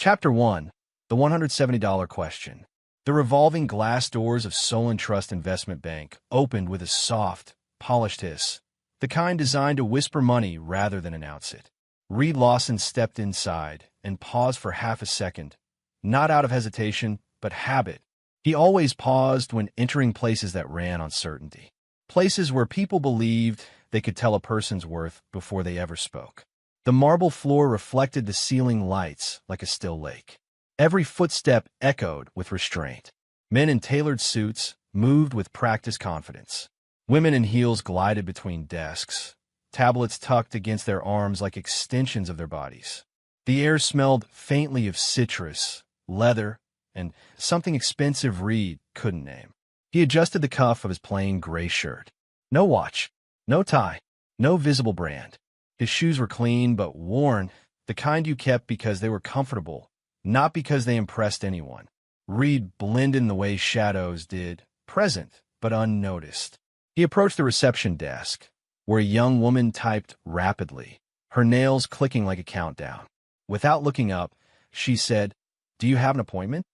Chapter 1. The $170 Question. The revolving glass doors of Solen Trust Investment Bank opened with a soft, polished hiss, the kind designed to whisper money rather than announce it. Lawson stepped inside and paused for half a second, not out of hesitation, but habit. He always paused when entering places that ran on certainty. Places where people believed they could tell a person's worth before they ever spoke. The marble floor reflected the ceiling lights like a still lake. Every footstep echoed with restraint. Men in tailored suits moved with practiced confidence. Women in heels glided between desks, tablets tucked against their arms like extensions of their bodies. The air smelled faintly of citrus, leather, and something expensive Reed couldn't name. He adjusted the cuff of his plain gray shirt. No watch, no tie, no visible brand. His shoes were clean but worn, the kind you kept because they were comfortable, not because they impressed anyone. Reed blended in the way shadows did, present but unnoticed. He approached the reception desk, where a young woman typed rapidly, her nails clicking like a countdown. Without looking up, she said, "Do you have an appointment?"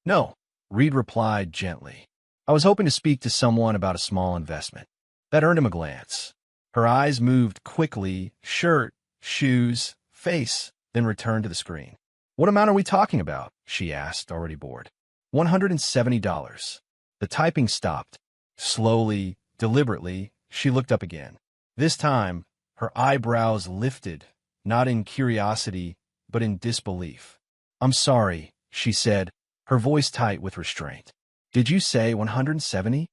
"No," Reed replied gently. "I was hoping to speak to someone about a small investment." That earned him a glance. Her eyes moved quickly, shirt, shoes, face, then returned to the screen. "What amount are we talking about?" she asked, already bored. $170. The typing stopped. Slowly, deliberately, she looked up again. This time, her eyebrows lifted, not in curiosity, but in disbelief. "I'm sorry," she said, her voice tight with restraint. "Did you say 170?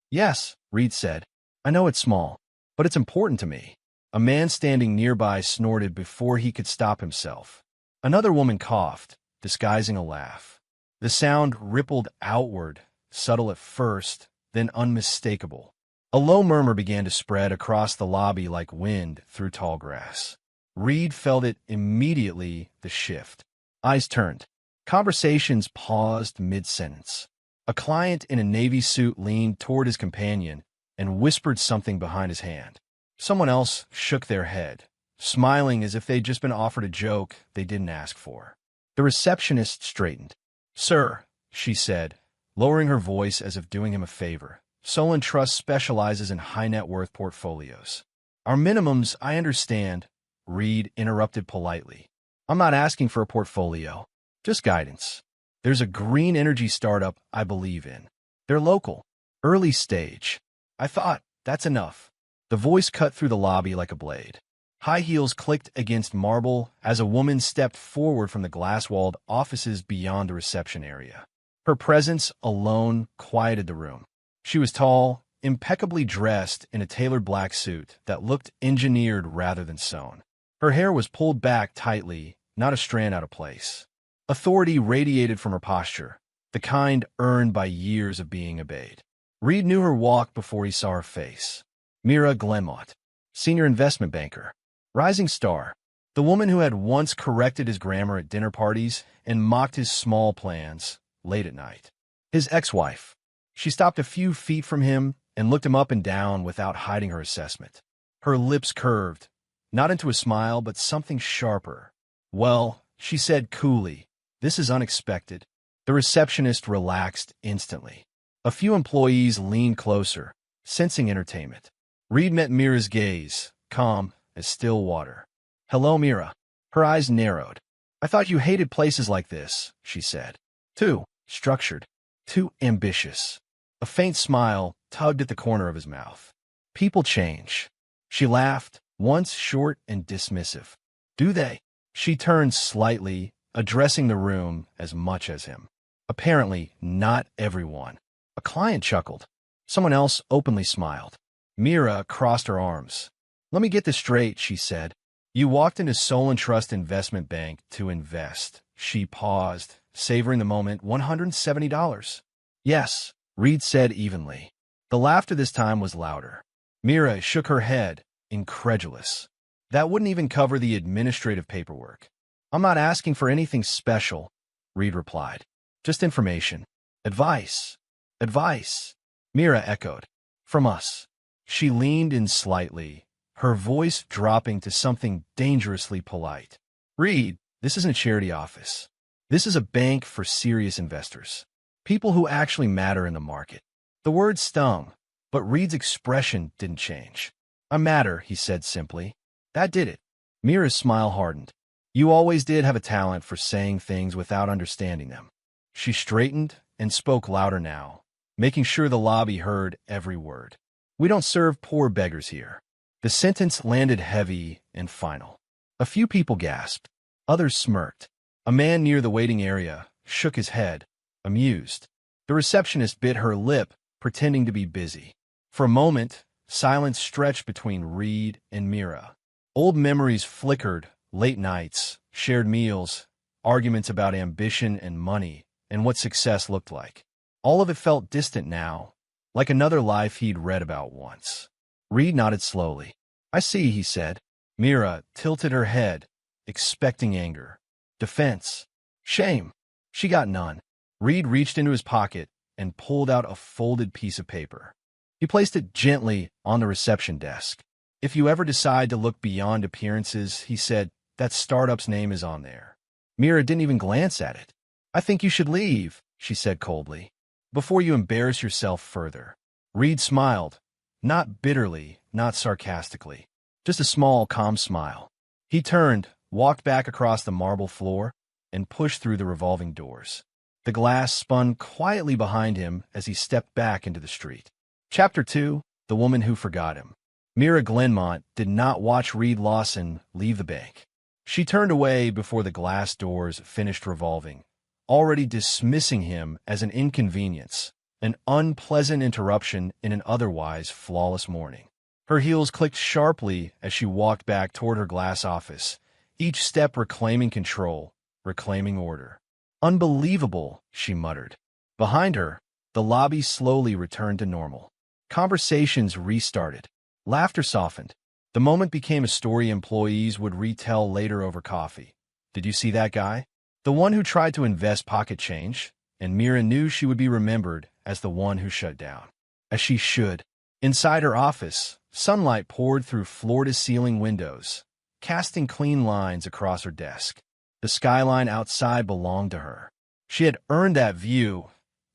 "Yes," Reed said. "I know it's small, but it's important to me." A man standing nearby snorted before he could stop himself. Another woman coughed, disguising a laugh. The sound rippled outward, subtle at first, then unmistakable. A low murmur began to spread across the lobby like wind through tall grass. Reed felt it immediately, the shift. Eyes turned. Conversations paused mid-sentence. A client in a navy suit leaned toward his companion and whispered something behind his hand. Someone else shook their head, smiling as if they'd just been offered a joke they didn't ask for. The receptionist straightened. "Sir," she said, lowering her voice as if doing him a favor, "Solen Trust specializes in high-net-worth portfolios." "Our minimums, I understand," Reed interrupted politely. "I'm not asking for a portfolio, just guidance. There's a green energy startup I believe in. They're local, early stage. I thought, that's enough." The voice cut through the lobby like a blade. High heels clicked against marble as a woman stepped forward from the glass-walled offices beyond the reception area. Her presence alone quieted the room. She was tall, impeccably dressed in a tailored black suit that looked engineered rather than sewn. Her hair was pulled back tightly, not a strand out of place. Authority radiated from her posture, the kind earned by years of being obeyed. Reed knew her walk before he saw her face. Mira Glenmont, senior investment banker. Rising star. The woman who had once corrected his grammar at dinner parties and mocked his small plans late at night. His ex-wife. She stopped a few feet from him and looked him up and down without hiding her assessment. Her lips curved, not into a smile, but something sharper. "Well," she said coolly, "this is unexpected." The receptionist relaxed instantly. A few employees leaned closer, sensing entertainment. Reed met Mira's gaze, calm as still water. "Hello, Mira." Her eyes narrowed. "I thought you hated places like this," she said. "Too structured, too ambitious." A faint smile tugged at the corner of his mouth. "People change." She laughed, once short and dismissive. "Do they?" She turned slightly, addressing the room as much as him. "Apparently, not everyone." A client chuckled. Someone else openly smiled. Mira crossed her arms. "Let me get this straight," she said. "You walked into Solen Trust Investment Bank to invest." She paused, savoring the moment. $170. "Yes," Reed said evenly. The laughter this time was louder. Mira shook her head, incredulous. "That wouldn't even cover the administrative paperwork." "I'm not asking for anything special," Reed replied. "Just information. Advice." "Advice," Mira echoed. "From us." She leaned in slightly, her voice dropping to something dangerously polite. "Reed, this isn't a charity office. This is a bank for serious investors. People who actually matter in the market. The word stung, but Reed's expression didn't change. I matter, he said simply. That did it. Mira's smile hardened. You always did have a talent for saying things without understanding them. She straightened and spoke louder now, making sure the lobby heard every word. We don't serve poor beggars here. The sentence landed heavy and final. A few people gasped. Others smirked. A man near the waiting area shook his head, amused. The receptionist bit her lip, pretending to be busy. For a moment, silence stretched between Reed and Mira. Old memories flickered, late nights, shared meals, arguments about ambition and money, and what success looked like. All of it felt distant now, like another life he'd read about once. Reed nodded slowly. I see, he said. Mira tilted her head, expecting anger. Defense. Shame. She got none. Reed reached into his pocket and pulled out a folded piece of paper. He placed it gently on the reception desk. If you ever decide to look beyond appearances, he said, that startup's name is on there. Mira didn't even glance at it. I think you should leave, she said coldly, before you embarrass yourself further. Reed smiled, not bitterly, not sarcastically, just a small, calm smile. He turned, walked back across the marble floor, and pushed through the revolving doors. The glass spun quietly behind him as he stepped back into the street. Chapter 2, The Woman Who Forgot Him. Mira Glenmont did not watch Reed Lawson leave the bank. She turned away before the glass doors finished revolving, already dismissing him as an inconvenience, an unpleasant interruption in an otherwise flawless morning. Her heels clicked sharply as she walked back toward her glass office, each step reclaiming control, reclaiming order. Unbelievable, she muttered. Behind her, the lobby slowly returned to normal. Conversations restarted. Laughter softened. The moment became a story employees would retell later over coffee. Did you see that guy? The one who tried to invest pocket change, and Mira knew she would be remembered as the one who shut down. As she should. Inside her office, sunlight poured through floor-to-ceiling windows, casting clean lines across her desk. The skyline outside belonged to her. She had earned that view.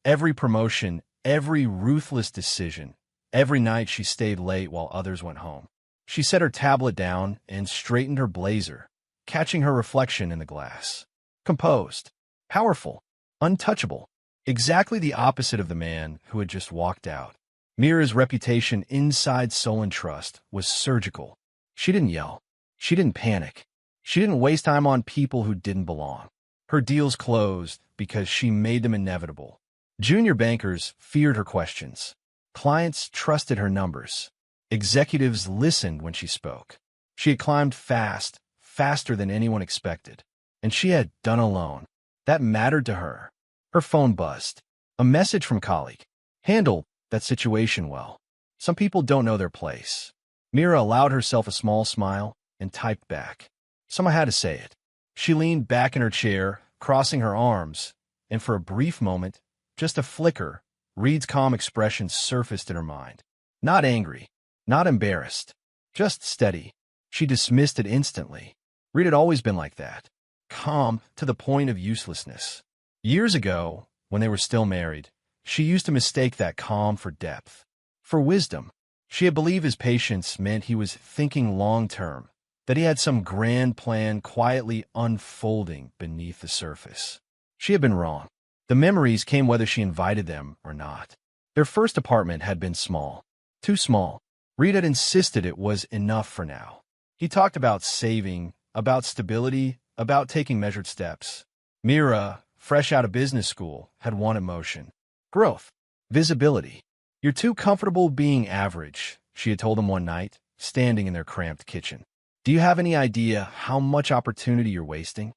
Every promotion, every ruthless decision, every night she stayed late while others went home. She set her tablet down and straightened her blazer, catching her reflection in the glass. Composed, powerful, untouchable, exactly the opposite of the man who had just walked out. Mira's reputation inside Solen Trust was surgical. She didn't yell. She didn't panic. She didn't waste time on people who didn't belong. Her deals closed because she made them inevitable. Junior bankers feared her questions. Clients trusted her numbers. Executives listened when she spoke. She had climbed fast, faster than anyone expected. And she had done alone. That mattered to her. Her phone buzzed. A message from colleague. Handled that situation well. Some people don't know their place. Mira allowed herself a small smile and typed back. Someone had to say it. She leaned back in her chair, crossing her arms, and for a brief moment, just a flicker, Reed's calm expression surfaced in her mind. Not angry, not embarrassed, just steady. She dismissed it instantly. Reed had always been like that. Calm to the point of uselessness. Years ago, when they were still married, she used to mistake that calm for depth, for wisdom. She had believed his patience meant he was thinking long-term, that he had some grand plan quietly unfolding beneath the surface. She had been wrong. The memories came whether she invited them or not. Their first apartment had been small. Too small. Reed had insisted it was enough for now. He talked about saving, about stability, about taking measured steps. Mira, fresh out of business school, had one emotion. Growth. Visibility. You're too comfortable being average, she had told him one night, standing in their cramped kitchen. Do you have any idea how much opportunity you're wasting?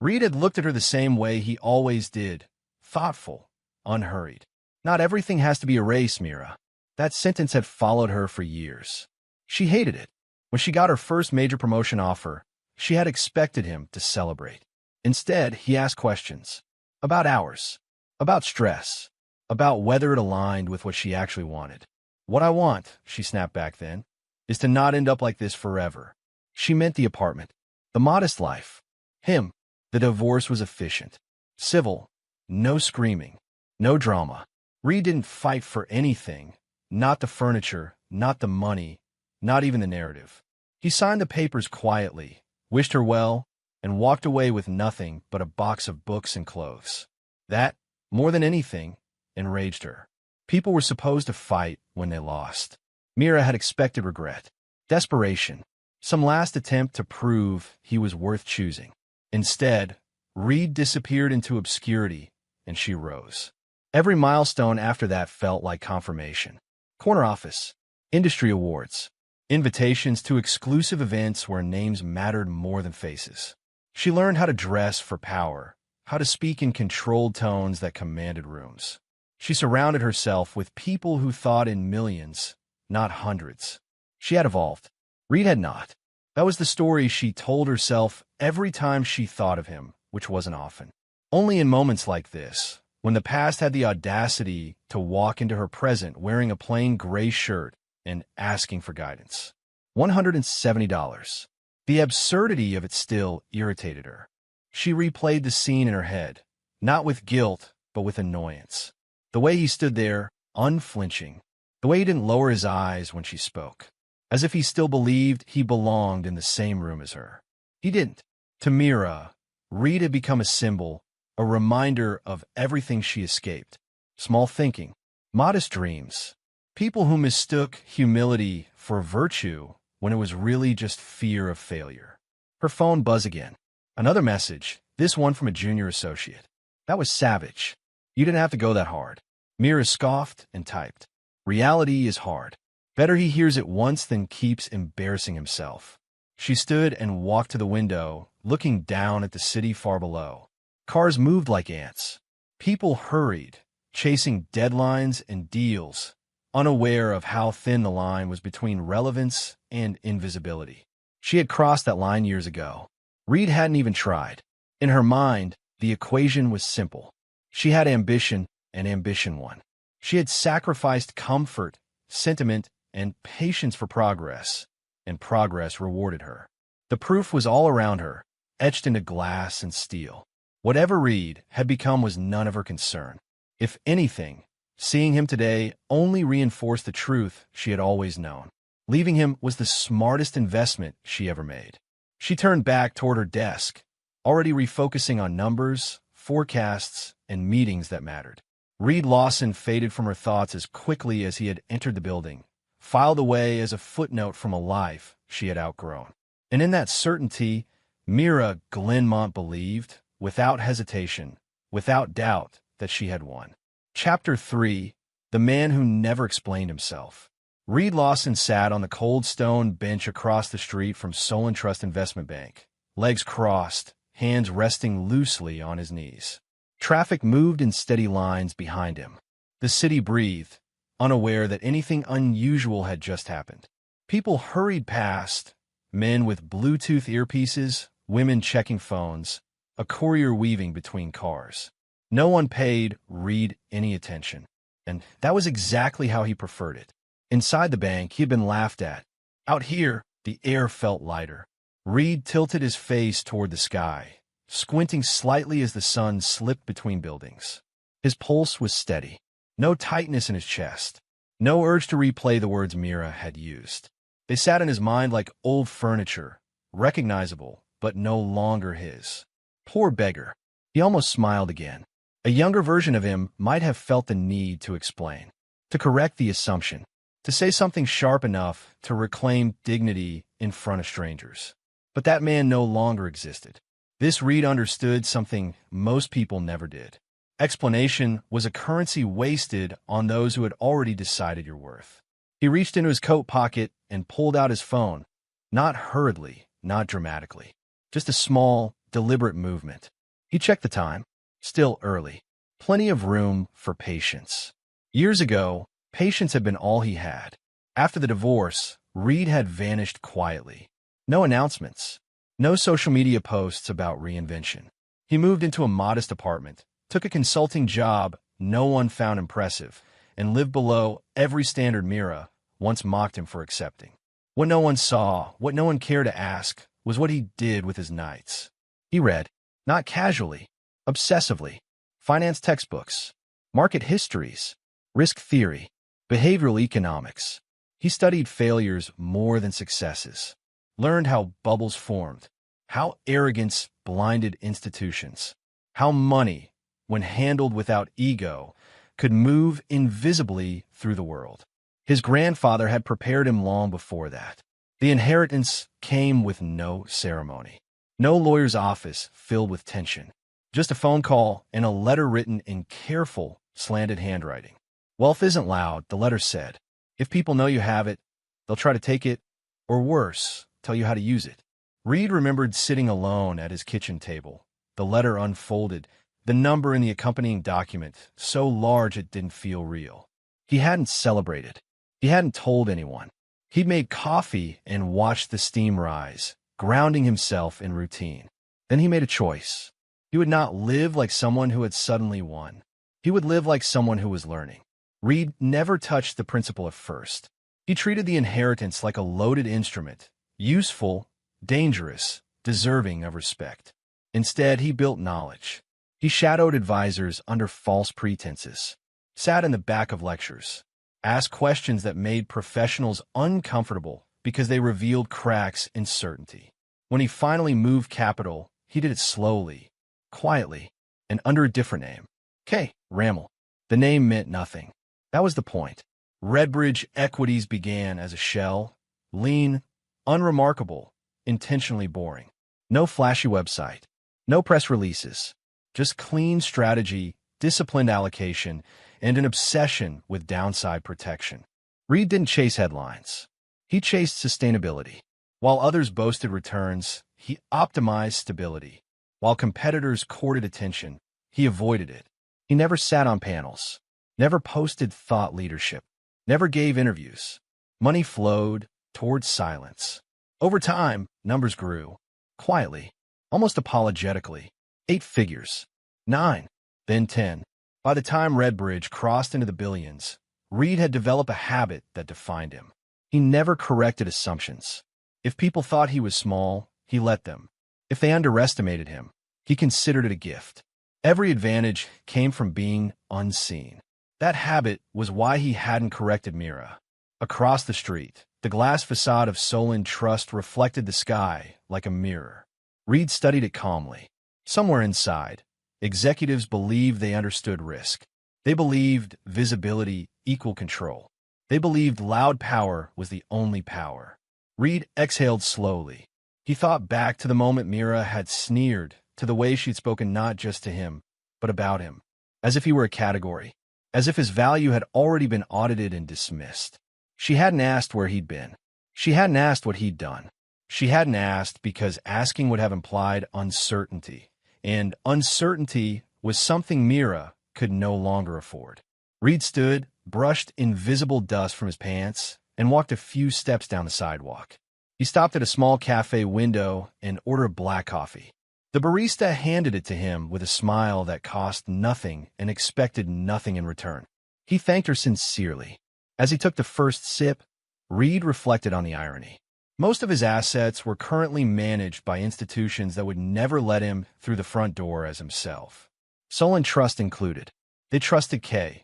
Reed had looked at her the same way he always did, thoughtful, unhurried. Not everything has to be a race, Mira. That sentence had followed her for years. She hated it. When she got her first major promotion offer, she had expected him to celebrate. Instead, he asked questions. About hours. About stress. About whether it aligned with what she actually wanted. What I want, she snapped back then, is to not end up like this forever. She meant the apartment. The modest life. Him. The divorce was efficient. Civil. No screaming. No drama. Reed didn't fight for anything. Not the furniture, not the money, not even the narrative. He signed the papers quietly, wished her well, and walked away with nothing but a box of books and clothes. That, more than anything, enraged her. People were supposed to fight when they lost. Mira had expected regret, desperation, some last attempt to prove he was worth choosing. Instead, Reed disappeared into obscurity, and she rose. Every milestone after that felt like confirmation. Corner office, industry awards, invitations to exclusive events where names mattered more than faces. She learned how to dress for power, how to speak in controlled tones that commanded rooms. She surrounded herself with people who thought in millions, not hundreds. She had evolved. Reed had not. That was the story she told herself every time she thought of him, which wasn't often. Only in moments like this, when the past had the audacity to walk into her present wearing a plain gray shirt and asking for guidance. $170. The absurdity of it still irritated her. She replayed the scene in her head, not with guilt, but with annoyance. The way he stood there, unflinching. The way he didn't lower his eyes when she spoke, as if he still believed he belonged in the same room as her. He didn't. To Mira, Reed had become a symbol, a reminder of everything she escaped. Small thinking, modest dreams, people who mistook humility for virtue when it was really just fear of failure. Her phone buzzed again. Another message, this one from a junior associate. That was savage. You didn't have to go that hard. Mira scoffed and typed. Reality is hard. Better he hears it once than keeps embarrassing himself. She stood and walked to the window, looking down at the city far below. Cars moved like ants. People hurried, chasing deadlines and deals, unaware of how thin the line was between relevance and invisibility. She had crossed that line years ago. Reed hadn't even tried. In her mind, the equation was simple. She had ambition, and ambition won. She had sacrificed comfort, sentiment, and patience for progress, and progress rewarded her. The proof was all around her, etched into glass and steel. Whatever Reed had become was none of her concern. If anything, seeing him today only reinforced the truth she had always known. Leaving him was the smartest investment she ever made. She turned back toward her desk, already refocusing on numbers, forecasts, and meetings that mattered. Reed Lawson faded from her thoughts as quickly as he had entered the building, filed away as a footnote from a life she had outgrown. And in that certainty, Mira Glenmont believed, without hesitation, without doubt, that she had won. Chapter 3. The Man Who Never Explained Himself. Reed Lawson sat on the cold stone bench across the street from Solen Trust Investment Bank, legs crossed, hands resting loosely on his knees. Traffic moved in steady lines behind him. The city breathed, unaware that anything unusual had just happened. People hurried past, men with Bluetooth earpieces, women checking phones, a courier weaving between cars. No one paid Reed any attention, and that was exactly how he preferred it. Inside the bank, he had been laughed at. Out here, the air felt lighter. Reed tilted his face toward the sky, squinting slightly as the sun slipped between buildings. His pulse was steady. No tightness in his chest. No urge to replay the words Mira had used. They sat in his mind like old furniture, recognizable, but no longer his. Poor Beggar. He almost smiled again. A younger version of him might have felt the need to explain, to correct the assumption, to say something sharp enough to reclaim dignity in front of strangers. But that man no longer existed. This Reed understood something most people never did. Explanation was a currency wasted on those who had already decided your worth. He reached into his coat pocket and pulled out his phone, not hurriedly, not dramatically, just a small, deliberate movement. He checked the time. Still early. Plenty of room for patience. Years ago, patience had been all he had. After the divorce, Reed had vanished quietly. No announcements. No social media posts about reinvention. He moved into a modest apartment, took a consulting job no one found impressive, and lived below every standard Mira once mocked him for accepting. What no one saw, what no one cared to ask, was what he did with his nights. He read, not casually, obsessively. Finance textbooks, market histories, risk theory, behavioral economics. He studied failures more than successes, learned how bubbles formed, how arrogance blinded institutions, how money, when handled without ego, could move invisibly through the world. His grandfather had prepared him long before that. The inheritance came with no ceremony. No lawyer's office filled with tension. Just a phone call and a letter written in careful, slanted handwriting. Wealth isn't loud, the letter said. If people know you have it, they'll try to take it, or worse, tell you how to use it. Reed remembered sitting alone at his kitchen table. The letter unfolded, the number in the accompanying document, so large it didn't feel real. He hadn't celebrated. He hadn't told anyone. He'd made coffee and watched the steam rise, grounding himself in routine. Then he made a choice. He would not live like someone who had suddenly won. He would live like someone who was learning. Reed never touched the principle at first. He treated the inheritance like a loaded instrument, useful, dangerous, deserving of respect. Instead, he built knowledge. He shadowed advisors under false pretenses, sat in the back of lectures, asked questions that made professionals uncomfortable because they revealed cracks in certainty. When he finally moved capital, he did it slowly, quietly, and under a different name. K. Rammel. The name meant nothing. That was the point. Redbridge Equities began as a shell, lean, unremarkable, intentionally boring. No flashy website, no press releases, just clean strategy, disciplined allocation, and an obsession with downside protection. Reed didn't chase headlines. He chased sustainability. While others boasted returns, he optimized stability. While competitors courted attention, he avoided it. He never sat on panels, never posted thought leadership, never gave interviews. Money flowed towards silence. Over time, numbers grew, quietly, almost apologetically. 8 figures, 9, then 10. By the time Redbridge crossed into the billions, Reed had developed a habit that defined him. He never corrected assumptions. If people thought he was small, he let them. If they underestimated him, he considered it a gift. Every advantage came from being unseen. That habit was why he hadn't corrected Mira. Across the street, the glass facade of Solen Trust reflected the sky like a mirror. Reed studied it calmly. Somewhere inside, executives believed they understood risk. They believed visibility equal control. They believed loud power was the only power. Reed exhaled slowly. He thought back to the moment Mira had sneered, to the way she'd spoken not just to him, but about him, as if he were a category, as if his value had already been audited and dismissed. She hadn't asked where he'd been. She hadn't asked what he'd done. She hadn't asked because asking would have implied uncertainty, and uncertainty was something Mira could no longer afford. Reed stood, brushed invisible dust from his pants, and walked a few steps down the sidewalk. He stopped at a small cafe window and ordered black coffee. The barista handed it to him with a smile that cost nothing and expected nothing in return. He thanked her sincerely. As he took the first sip, Reed reflected on the irony. Most of his assets were currently managed by institutions that would never let him through the front door as himself. Solen Trust included. They trusted K.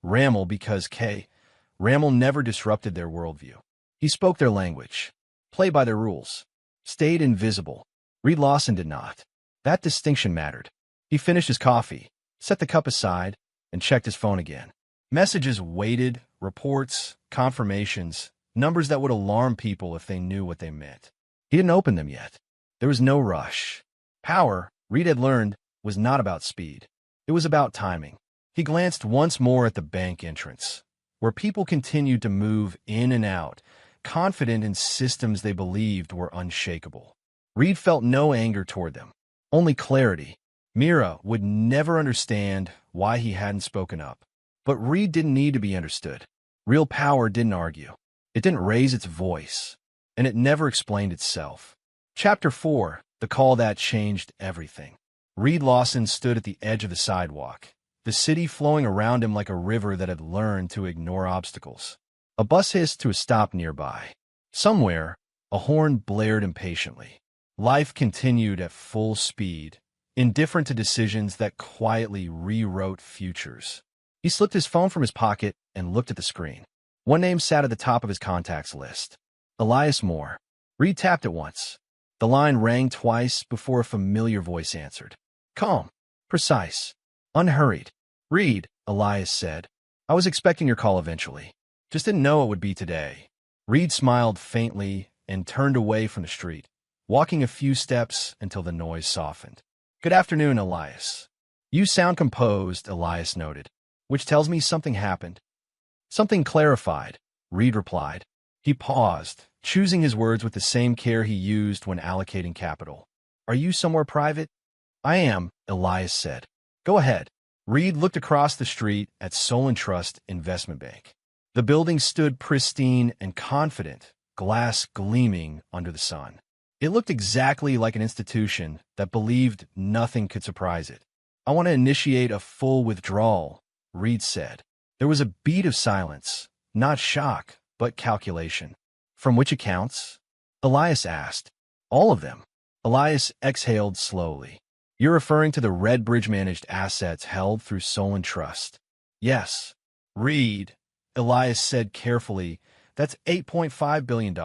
Rammel because K. Rammel never disrupted their worldview. He spoke their language, played by their rules, stayed invisible. Reed Lawson did not. That distinction mattered. He finished his coffee, set the cup aside, and checked his phone again. Messages waited, reports, confirmations, numbers that would alarm people if they knew what they meant. He didn't open them yet. There was no rush. Power, Reed had learned, was not about speed. It was about timing. He glanced once more at the bank entrance, where people continued to move in and out, confident in systems they believed were unshakable. Reed felt no anger toward them, only clarity. Mira would never understand why he hadn't spoken up. But Reed didn't need to be understood. Real power didn't argue. It didn't raise its voice, and it never explained itself. Chapter 4, the call that changed everything. Reed Lawson stood at the edge of the sidewalk, the city flowing around him like a river that had learned to ignore obstacles. A bus hissed to a stop nearby. Somewhere, a horn blared impatiently. Life continued at full speed, indifferent to decisions that quietly rewrote futures. He slipped his phone from his pocket and looked at the screen. One name sat at the top of his contacts list. Elias Moore. Reed tapped it once. The line rang twice before a familiar voice answered. Calm, precise, unhurried. Reed, Elias said. I was expecting your call eventually. Just didn't know it would be today. Reed smiled faintly and turned away from the street, walking a few steps until the noise softened. Good afternoon, Elias. You sound composed, Elias noted, which tells me something happened. Something clarified, Reed replied. He paused, choosing his words with the same care he used when allocating capital. Are you somewhere private? I am, Elias said. Go ahead. Reed looked across the street at Solen Trust Investment Bank. The building stood pristine and confident, glass gleaming under the sun. It looked exactly like an institution that believed nothing could surprise it. I want to initiate a full withdrawal, Reed said. There was a beat of silence, not shock, but calculation. From which accounts? Elias asked. All of them. Elias exhaled slowly. You're referring to the Redbridge managed assets held through Solen Trust. Yes. Reed, Elias said carefully, that's $8.5 billion.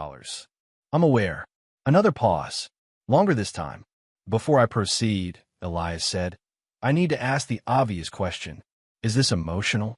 I'm aware. Another pause. Longer this time. Before I proceed, Elias said, I need to ask the obvious question. Is this emotional?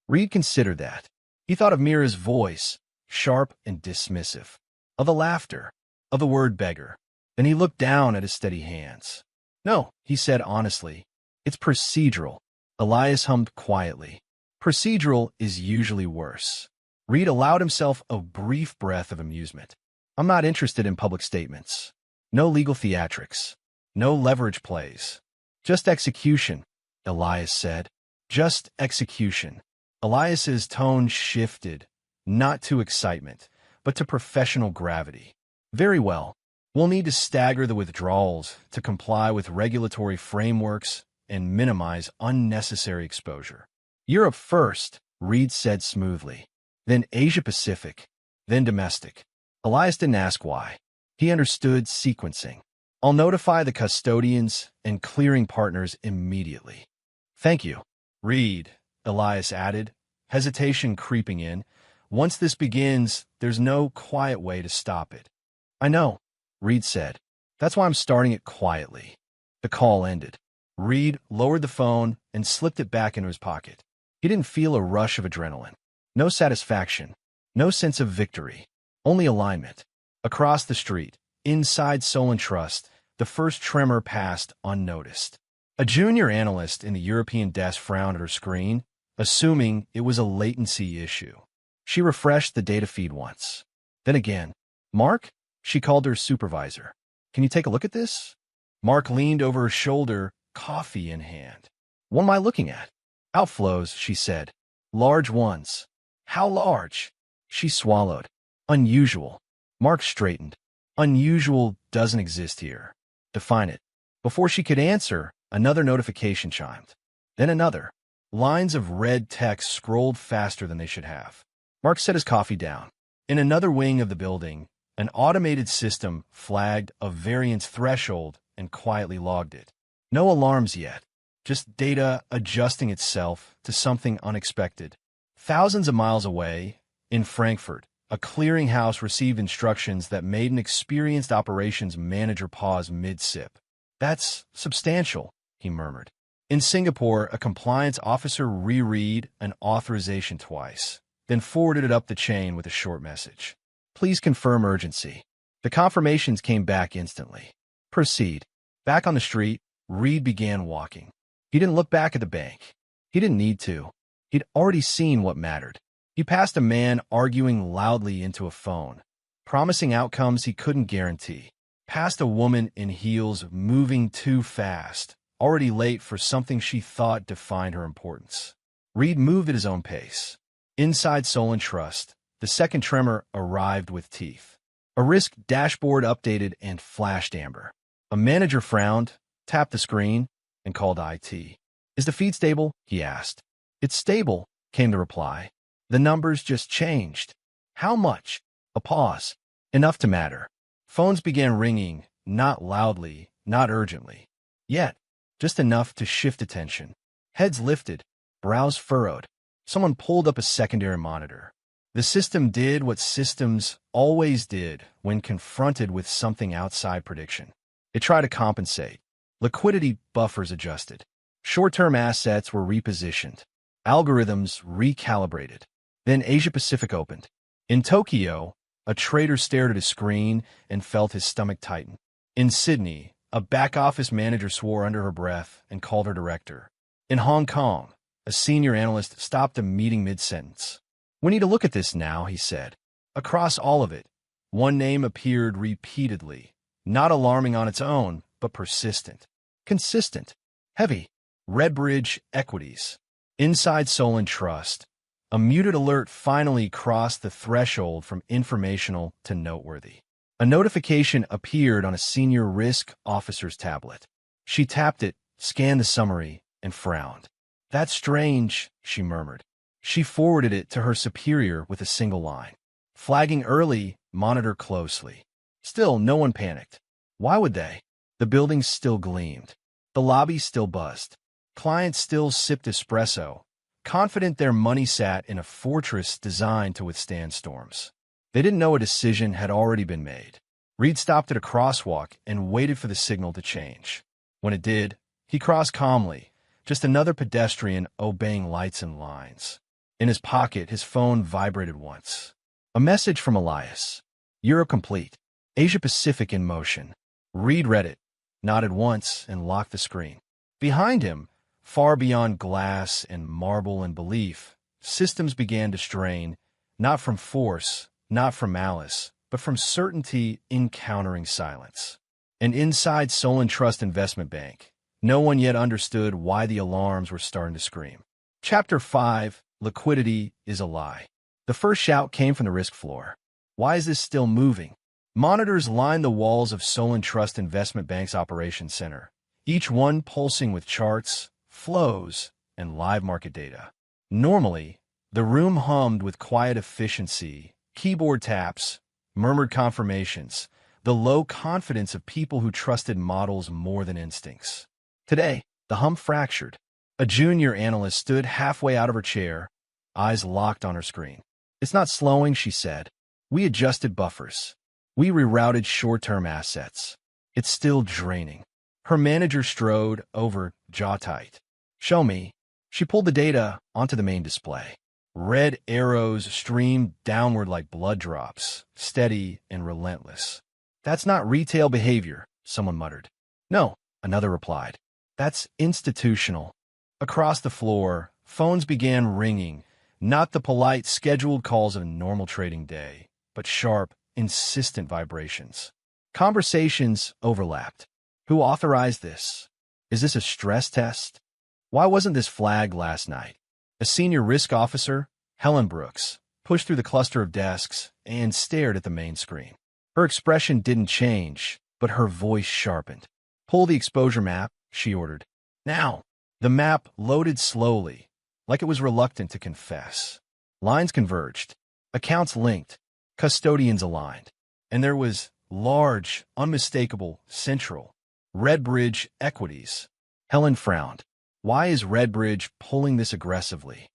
Reed considered that. He thought of Mira's voice, sharp and dismissive, of the laughter, of the word beggar. Then he looked down at his steady hands. No, he said honestly. It's procedural. Elias hummed quietly. Procedural is usually worse. Reed allowed himself a brief breath of amusement. I'm not interested in public statements. No legal theatrics. No leverage plays. Just execution, Elias said. Just execution. Elias's tone shifted, not to excitement, but to professional gravity. Very well. We'll need to stagger the withdrawals to comply with regulatory frameworks and minimize unnecessary exposure. Europe first, Reed said smoothly. Then Asia-Pacific. Then domestic. Elias didn't ask why. He understood sequencing. I'll notify the custodians and clearing partners immediately. Thank you. Reed, Elias added, hesitation creeping in. Once this begins, there's no quiet way to stop it. I know, Reed said. That's why I'm starting it quietly. The call ended. Reed lowered the phone and slipped it back into his pocket. He didn't feel a rush of adrenaline. No satisfaction. No sense of victory. Only alignment. Across the street, inside Solen Trust, the first tremor passed unnoticed. A junior analyst in the European desk frowned at her screen, assuming it was a latency issue. She refreshed the data feed once. Then again. Mark? She called her supervisor. Can you take a look at this? Mark leaned over her shoulder, coffee in hand. What am I looking at? Outflows, she said. Large ones. How large? She swallowed. Unusual. Mark straightened. Unusual doesn't exist here. Define it. Before she could answer, another notification chimed. Then another. Lines of red text scrolled faster than they should have. Mark set his coffee down. In another wing of the building, an automated system flagged a variance threshold and quietly logged it. No alarms yet. Just data adjusting itself to something unexpected. Thousands of miles away, in Frankfurt, a clearinghouse received instructions that made an experienced operations manager pause mid-sip. That's substantial, he murmured. In Singapore, a compliance officer reread an authorization twice, then forwarded it up the chain with a short message. Please confirm urgency. The confirmations came back instantly. Proceed. Back on the street, Reed began walking. He didn't look back at the bank. He didn't need to. He'd already seen what mattered. He passed a man arguing loudly into a phone, promising outcomes he couldn't guarantee. Past a woman in heels moving too fast, already late for something she thought defined her importance. Reed moved at his own pace. Inside Solen Trust, the second tremor arrived with teeth. A risk dashboard updated and flashed amber. A manager frowned, tapped the screen, and called IT. Is the feed stable? He asked. It's stable, came the reply. The numbers just changed. How much? A pause. Enough to matter. Phones began ringing, not loudly, not urgently. Yet, just enough to shift attention. Heads lifted, brows furrowed. Someone pulled up a secondary monitor. The system did what systems always did when confronted with something outside prediction. It tried to compensate. Liquidity buffers adjusted. Short-term assets were repositioned. Algorithms recalibrated. Then Asia-Pacific opened. In Tokyo, a trader stared at his screen and felt his stomach tighten. In Sydney, a back-office manager swore under her breath and called her director. In Hong Kong, a senior analyst stopped a meeting mid-sentence. "We need to look at this now," he said. Across all of it, one name appeared repeatedly, not alarming on its own, but persistent. Consistent. Heavy. Redbridge Equities. Inside Solen Trust, a muted alert finally crossed the threshold from informational to noteworthy. A notification appeared on a senior risk officer's tablet. She tapped it, scanned the summary, and frowned. "That's strange," she murmured. She forwarded it to her superior with a single line. "Flagging early, monitor closely." Still, no one panicked. Why would they? The building still gleamed. The lobby still buzzed. Clients still sipped espresso, confident their money sat in a fortress designed to withstand storms. They didn't know a decision had already been made. Reed stopped at a crosswalk and waited for the signal to change. When it did, he crossed calmly, just another pedestrian obeying lights and lines. In his pocket, his phone vibrated once. A message from Elias. "Europe complete. Asia Pacific in motion." Reed read it, nodded once, and locked the screen. Behind him, far beyond glass and marble and belief, systems began to strain, not from force, not from malice, but from certainty encountering silence. And inside Solen Trust Investment Bank, no one yet understood why the alarms were starting to scream. Chapter 5, Liquidity is a Lie. The first shout came from the risk floor. "Why is this still moving?" Monitors lined the walls of Solen Trust Investment Bank's operations center, each one pulsing with charts, flows, and live market data. Normally, the room hummed with quiet efficiency, keyboard taps, murmured confirmations, the low confidence of people who trusted models more than instincts. Today, the hum fractured. A junior analyst stood halfway out of her chair, eyes locked on her screen. "It's not slowing," she said. "We adjusted buffers. We rerouted short-term assets. It's still draining." Her manager strode over, jaw tight. "Show me." She pulled the data onto the main display. Red arrows streamed downward like blood drops, steady and relentless. "That's not retail behavior," someone muttered. "No," another replied. "That's institutional." Across the floor, phones began ringing, not the polite, scheduled calls of a normal trading day, but sharp, insistent vibrations. Conversations overlapped. Who authorized this? Is this a stress test? Why wasn't this flagged last night? A senior risk officer, Helen Brooks, pushed through the cluster of desks and stared at the main screen. Her expression didn't change, but her voice sharpened. "Pull the exposure map," she ordered. "Now." The map loaded slowly, like it was reluctant to confess. Lines converged, accounts linked, custodians aligned, and there was large, unmistakable, central, Redbridge Equities. Helen frowned. Why is Redbridge pulling this aggressively?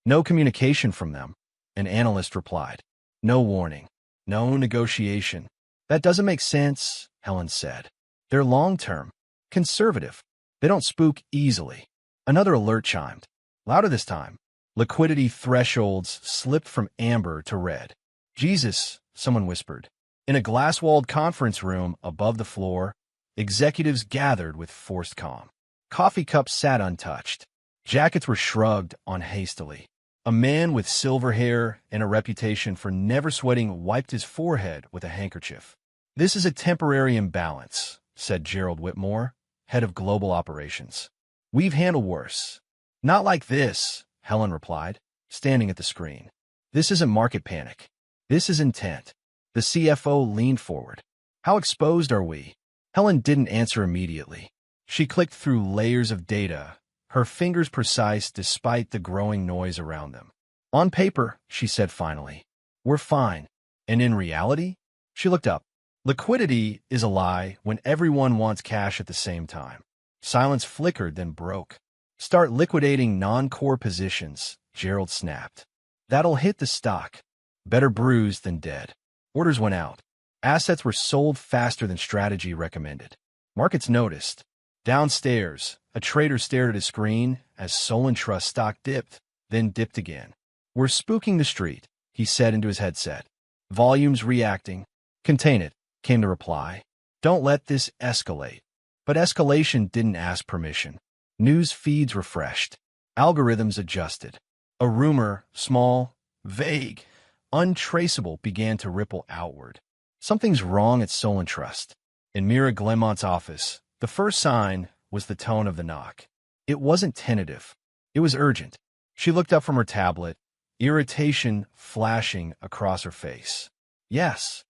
No communication from them, an analyst replied. No warning, no negotiation. That doesn't make sense, Helen said. They're long-term, conservative. They don't spook easily. Another alert chimed. Louder this time. Liquidity thresholds slipped from amber to red. Jesus, someone whispered. In a glass-walled conference room above the floor, executives gathered with forced calm. Coffee cups sat untouched. Jackets were shrugged on hastily. A man with silver hair and a reputation for never sweating wiped his forehead with a handkerchief. This is a temporary imbalance, said Gerald Whitmore, head of global operations. We've handled worse. Not like this, Helen replied, standing at the screen. This isn't market panic. This is intent. The CFO leaned forward. How exposed are we? Helen didn't answer immediately. She clicked through layers of data, her fingers precise despite the growing noise around them. On paper, she said finally, we're fine. And in reality? She looked up. Liquidity is a lie when everyone wants cash at the same time. Silence flickered, then broke. Start liquidating non-core positions, Gerald snapped. That'll hit the stock. Better bruised than dead. Orders went out. Assets were sold faster than strategy recommended. Markets noticed. Downstairs, a trader stared at his screen as Solen Trust stock dipped, then dipped again. We're spooking the street, he said into his headset. Volumes reacting. Contain it, came the reply. Don't let this escalate. But escalation didn't ask permission. News feeds refreshed. Algorithms adjusted. A rumor, small, vague, untraceable, began to ripple outward. Something's wrong at Solen Trust. In Mira Glenmont's office, the first sign was the tone of the knock. It wasn't tentative. It was urgent. She looked up from her tablet, irritation flashing across her face. Yes.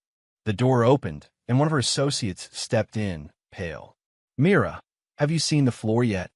The door opened, and one of her associates stepped in, pale. Mira, have you seen the floor yet?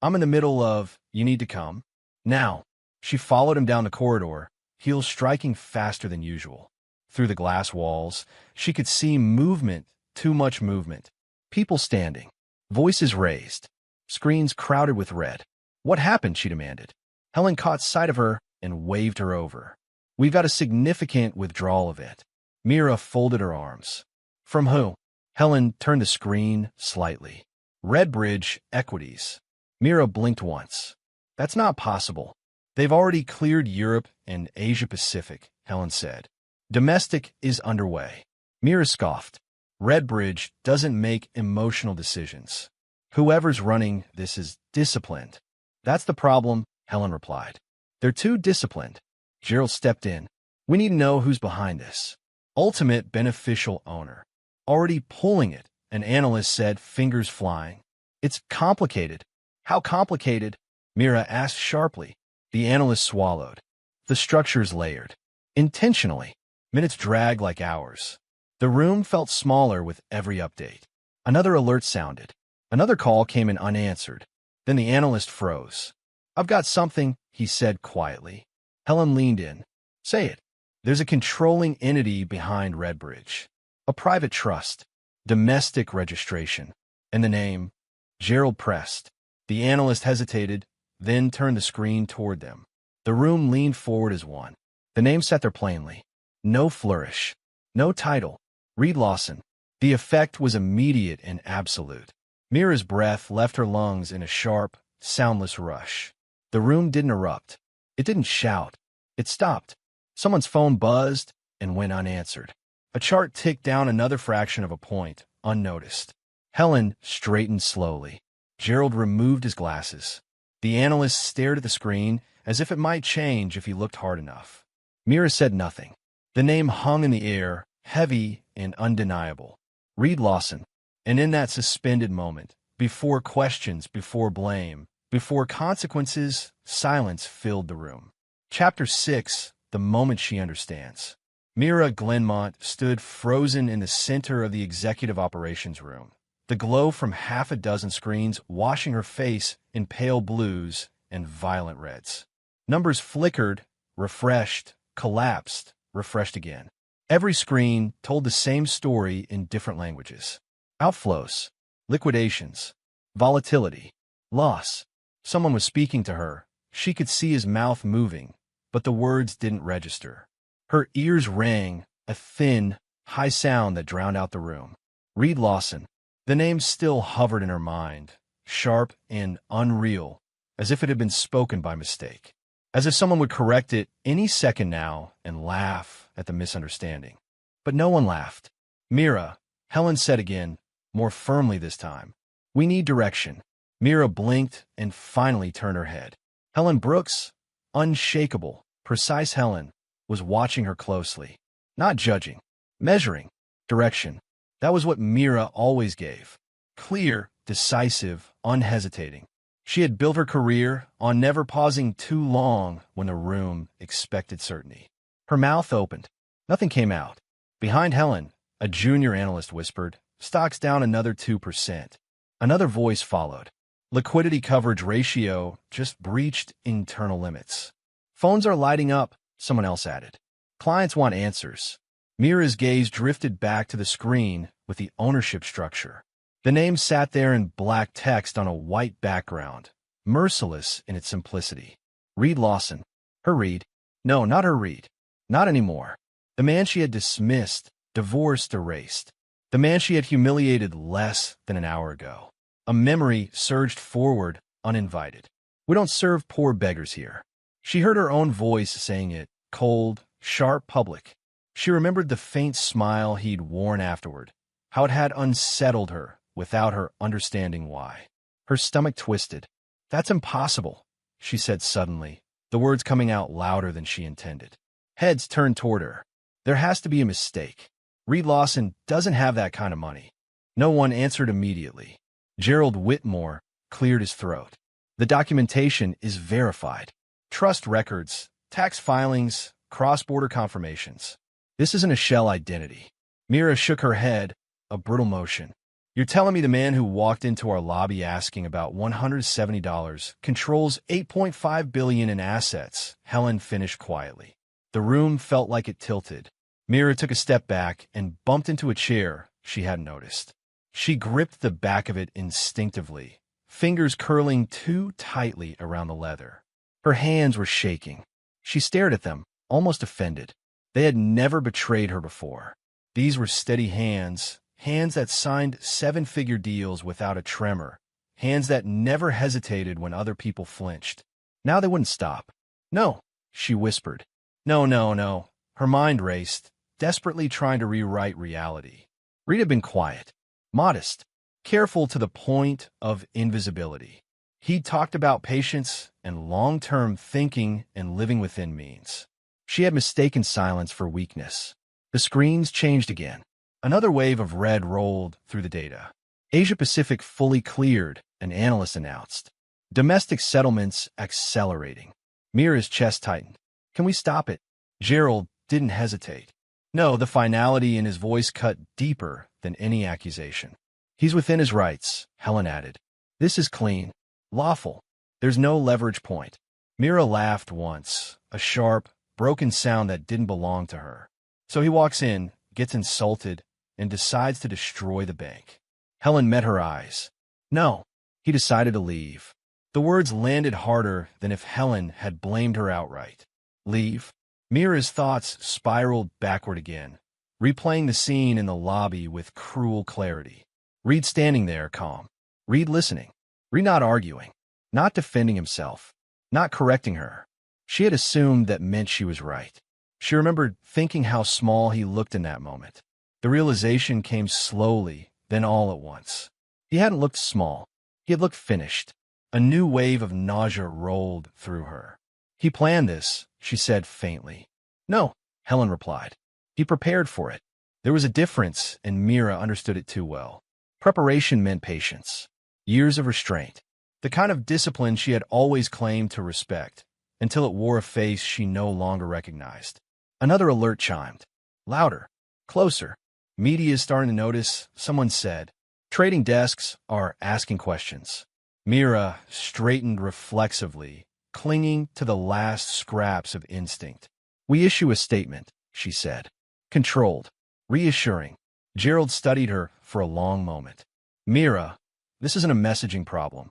I'm in the middle of, you need to come. Now. She followed him down the corridor, heels striking faster than usual. Through the glass walls, she could see movement, too much movement. People standing, voices raised, screens crowded with red. What happened, she demanded. Helen caught sight of her and waved her over. We've got a significant withdrawal event. Mira folded her arms. From who? Helen turned the screen slightly. Redbridge Equities. Mira blinked once. That's not possible. They've already cleared Europe and Asia-Pacific, Helen said. Domestic is underway. Mira scoffed. Redbridge doesn't make emotional decisions. Whoever's running this is disciplined. That's the problem, Helen replied. They're too disciplined. Gerald stepped in. We need to know who's behind this. Ultimate beneficial owner. Already pulling it, an analyst said, fingers flying. It's complicated. How complicated? Mira asked sharply. The analyst swallowed. The structure's layered. Intentionally. Minutes dragged like hours. The room felt smaller with every update. Another alert sounded. Another call came in unanswered. Then the analyst froze. I've got something, he said quietly. Helen leaned in. Say it. There's a controlling entity behind Redbridge. A private trust. Domestic registration. And the name? Gerald pressed. The analyst hesitated, then turned the screen toward them. The room leaned forward as one. The name sat there plainly. No flourish. No title. Read Lawson. The effect was immediate and absolute. Mira's breath left her lungs in a sharp, soundless rush. The room didn't erupt. It didn't shout. It stopped. Someone's phone buzzed and went unanswered. A chart ticked down another fraction of a point, unnoticed. Helen straightened slowly. Gerald removed his glasses. The analyst stared at the screen as if it might change if he looked hard enough. Mira said nothing. The name hung in the air, heavy and undeniable. Read Lawson. And in that suspended moment, before questions, before blame, before consequences, silence filled the room. Chapter 6, The Moment She Understands. Mira Glenmont stood frozen in the center of the executive operations room. The glow from half a dozen screens washing her face in pale blues and violent reds. Numbers flickered, refreshed, collapsed, refreshed again. Every screen told the same story in different languages. Outflows, liquidations, volatility, loss. Someone was speaking to her. She could see his mouth moving, but the words didn't register. Her ears rang, a thin, high sound that drowned out the room. Read Lawson. The name still hovered in her mind, sharp and unreal, as if it had been spoken by mistake. As if someone would correct it any second now and laugh at the misunderstanding. But no one laughed. Mira, Helen said again, more firmly this time. We need direction. Mira blinked and finally turned her head. Helen Brooks, unshakable, precise Helen, was watching her closely. Not judging, measuring, direction. That was what Mira always gave. Clear, decisive, unhesitating. She had built her career on never pausing too long when the room expected certainty. Her mouth opened. Nothing came out. Behind Helen, a junior analyst whispered, stocks down another 2%. Another voice followed. Liquidity coverage ratio just breached internal limits. Phones are lighting up, someone else added. Clients want answers. Mira's gaze drifted back to the screen with the ownership structure. The name sat there in black text on a white background, merciless in its simplicity. Reed Lawson. Her Reed. No, not her Reed. Not anymore. The man she had dismissed, divorced, erased. The man she had humiliated less than an hour ago. A memory surged forward, uninvited. We don't serve poor beggars here. She heard her own voice saying it, cold, sharp, public. She remembered the faint smile he'd worn afterward, how it had unsettled her without her understanding why. Her stomach twisted. That's impossible, she said suddenly, the words coming out louder than she intended. Heads turned toward her. There has to be a mistake. Reed Lawson doesn't have that kind of money. No one answered immediately. Gerald Whitmore cleared his throat. The documentation is verified. Trust records, tax filings, cross-border confirmations. This isn't a shell identity. Mira shook her head, a brittle motion. You're telling me the man who walked into our lobby asking about $170 controls $8.5 billion in assets? Helen finished quietly. The room felt like it tilted. Mira took a step back and bumped into a chair she hadn't noticed. She gripped the back of it instinctively, fingers curling too tightly around the leather. Her hands were shaking. She stared at them, almost offended. They had never betrayed her before. These were steady hands, hands that signed seven-figure deals without a tremor, hands that never hesitated when other people flinched. Now they wouldn't stop. No, she whispered. No, no, no. Her mind raced, desperately trying to rewrite reality. Reed had been quiet, modest, careful to the point of invisibility. He'd talked about patience and long-term thinking and living within means. She had mistaken silence for weakness. The screens changed again. Another wave of red rolled through the data. Asia Pacific fully cleared, an analyst announced. Domestic settlements accelerating. Mira's chest tightened. Can we stop it? Gerald didn't hesitate. No, the finality in his voice cut deeper than any accusation. He's within his rights, Helen added. This is clean. Lawful. There's no leverage point. Mira laughed once, a sharp, broken sound that didn't belong to her. So he walks in, gets insulted, and decides to destroy the bank. Helen met her eyes. No, he decided to leave. The words landed harder than if Helen had blamed her outright. Leave? Mira's thoughts spiraled backward again, replaying the scene in the lobby with cruel clarity. Reed standing there, calm. Reed listening. Reed not arguing. Not defending himself. Not correcting her. She had assumed that meant she was right. She remembered thinking how small he looked in that moment. The realization came slowly, then all at once. He hadn't looked small. He had looked finished. A new wave of nausea rolled through her. He planned this, she said faintly. No, Helen replied. He prepared for it. There was a difference, and Mira understood it too well. Preparation meant patience. Years of restraint. The kind of discipline she had always claimed to respect, until it wore a face she no longer recognized. Another alert chimed. Louder. Closer. Media is starting to notice, someone said. Trading desks are asking questions. Mira straightened reflexively, clinging to the last scraps of instinct. We issue a statement, she said. Controlled. Reassuring. Gerald studied her for a long moment. Mira, this isn't a messaging problem.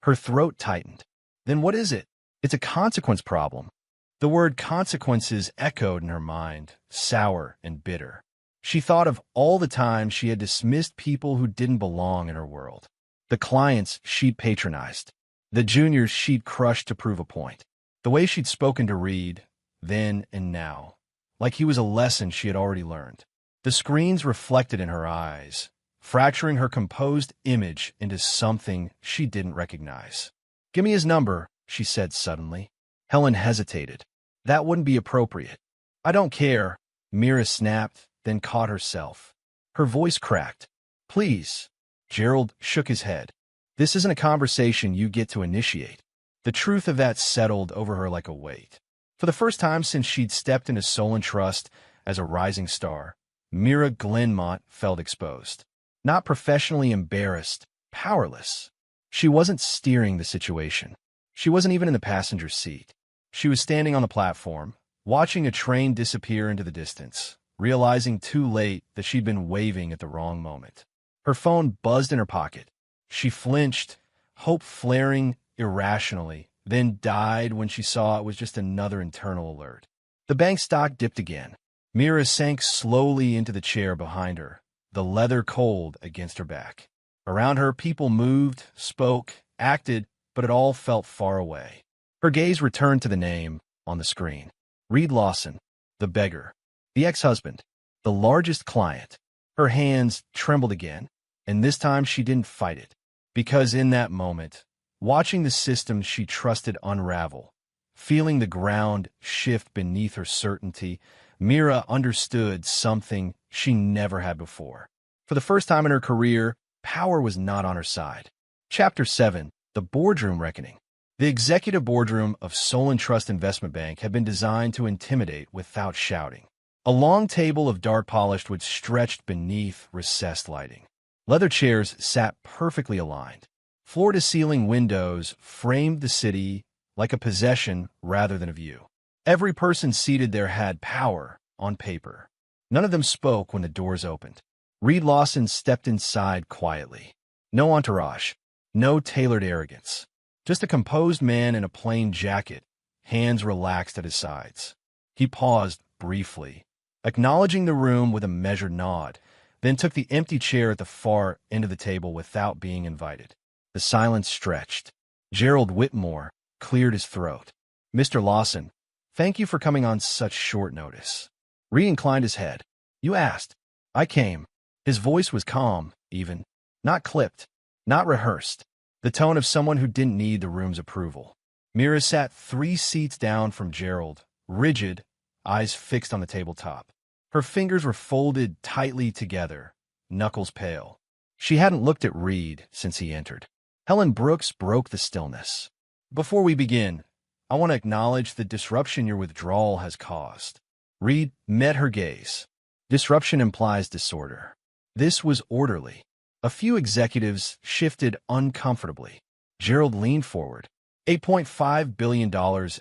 Her throat tightened. Then what is it? It's a consequence problem. The word consequences echoed in her mind, sour and bitter. She thought of all the times she had dismissed people who didn't belong in her world. The clients she'd patronized. The juniors she'd crushed to prove a point. The way she'd spoken to Reed, then and now, like he was a lesson she had already learned. The screens reflected in her eyes, fracturing her composed image into something she didn't recognize. Give me his number, she said suddenly. Helen hesitated. That wouldn't be appropriate. I don't care, Mira snapped, then caught herself. Her voice cracked. Please. Gerald shook his head. This isn't a conversation you get to initiate. The truth of that settled over her like a weight. For the first time since she'd stepped into Solen Trust as a rising star, Mira Glenmont felt exposed. Not professionally embarrassed, powerless. She wasn't steering the situation. She wasn't even in the passenger seat. She was standing on the platform, watching a train disappear into the distance, realizing too late that she'd been waving at the wrong moment. Her phone buzzed in her pocket. She flinched, hope flaring irrationally, then died when she saw it was just another internal alert. The bank stock dipped again. Mira sank slowly into the chair behind her, the leather cold against her back. Around her, people moved, spoke, acted, but it all felt far away. Her gaze returned to the name on the screen. Reed Lawson, the beggar, the ex-husband, the largest client. Her hands trembled again, and this time she didn't fight it. Because in that moment, watching the system she trusted unravel, feeling the ground shift beneath her certainty, Mira understood something she never had before. For the first time in her career, power was not on her side. Chapter 7, The Boardroom Reckoning. The executive boardroom of Solen Trust Investment Bank had been designed to intimidate without shouting. A long table of dark polished wood stretched beneath recessed lighting. Leather chairs sat perfectly aligned. Floor-to-ceiling windows framed the city like a possession rather than a view. Every person seated there had power on paper. None of them spoke when the doors opened. Reed Lawson stepped inside quietly. No entourage, no tailored arrogance. Just a composed man in a plain jacket, hands relaxed at his sides. He paused briefly, acknowledging the room with a measured nod, then took the empty chair at the far end of the table without being invited. The silence stretched. Gerald Whitmore cleared his throat. "Mr. Lawson, thank you for coming on such short notice." Reed inclined his head. "You asked. I came." His voice was calm, even. Not clipped, not rehearsed. The tone of someone who didn't need the room's approval. Mira sat 3 seats down from Gerald, rigid, eyes fixed on the tabletop. Her fingers were folded tightly together, knuckles pale. She hadn't looked at Reed since he entered. Helen Brooks broke the stillness. "Before we begin, I want to acknowledge the disruption your withdrawal has caused." Reed met her gaze. Disruption implies disorder. This was orderly. A few executives shifted uncomfortably. Gerald leaned forward. $8.5 billion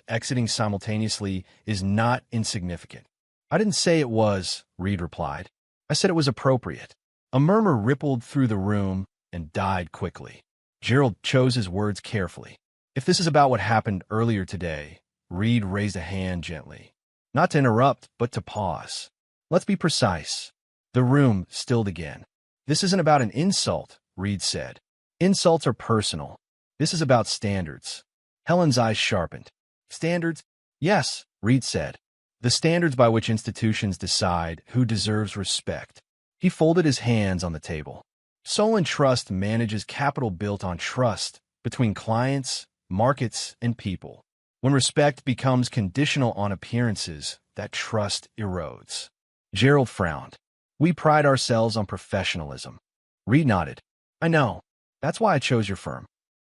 exiting simultaneously is not insignificant. "I didn't say it was," Reed replied. "I said it was appropriate." A murmur rippled through the room and died quickly. Gerald chose his words carefully. "If this is about what happened earlier today," Reed raised a hand gently. Not to interrupt, but to pause. "Let's be precise." The room stilled again. "This isn't about an insult," Reed said. "Insults are personal. This is about standards." Helen's eyes sharpened. "Standards?" "Yes," Reed said. "The standards by which institutions decide who deserves respect." He folded his hands on the table. Solen Trust manages capital built on trust between clients, markets, and people. When respect becomes conditional on appearances, that trust erodes. Gerald frowned. "We pride ourselves on professionalism." Reed nodded. "I know. That's why I chose your firm."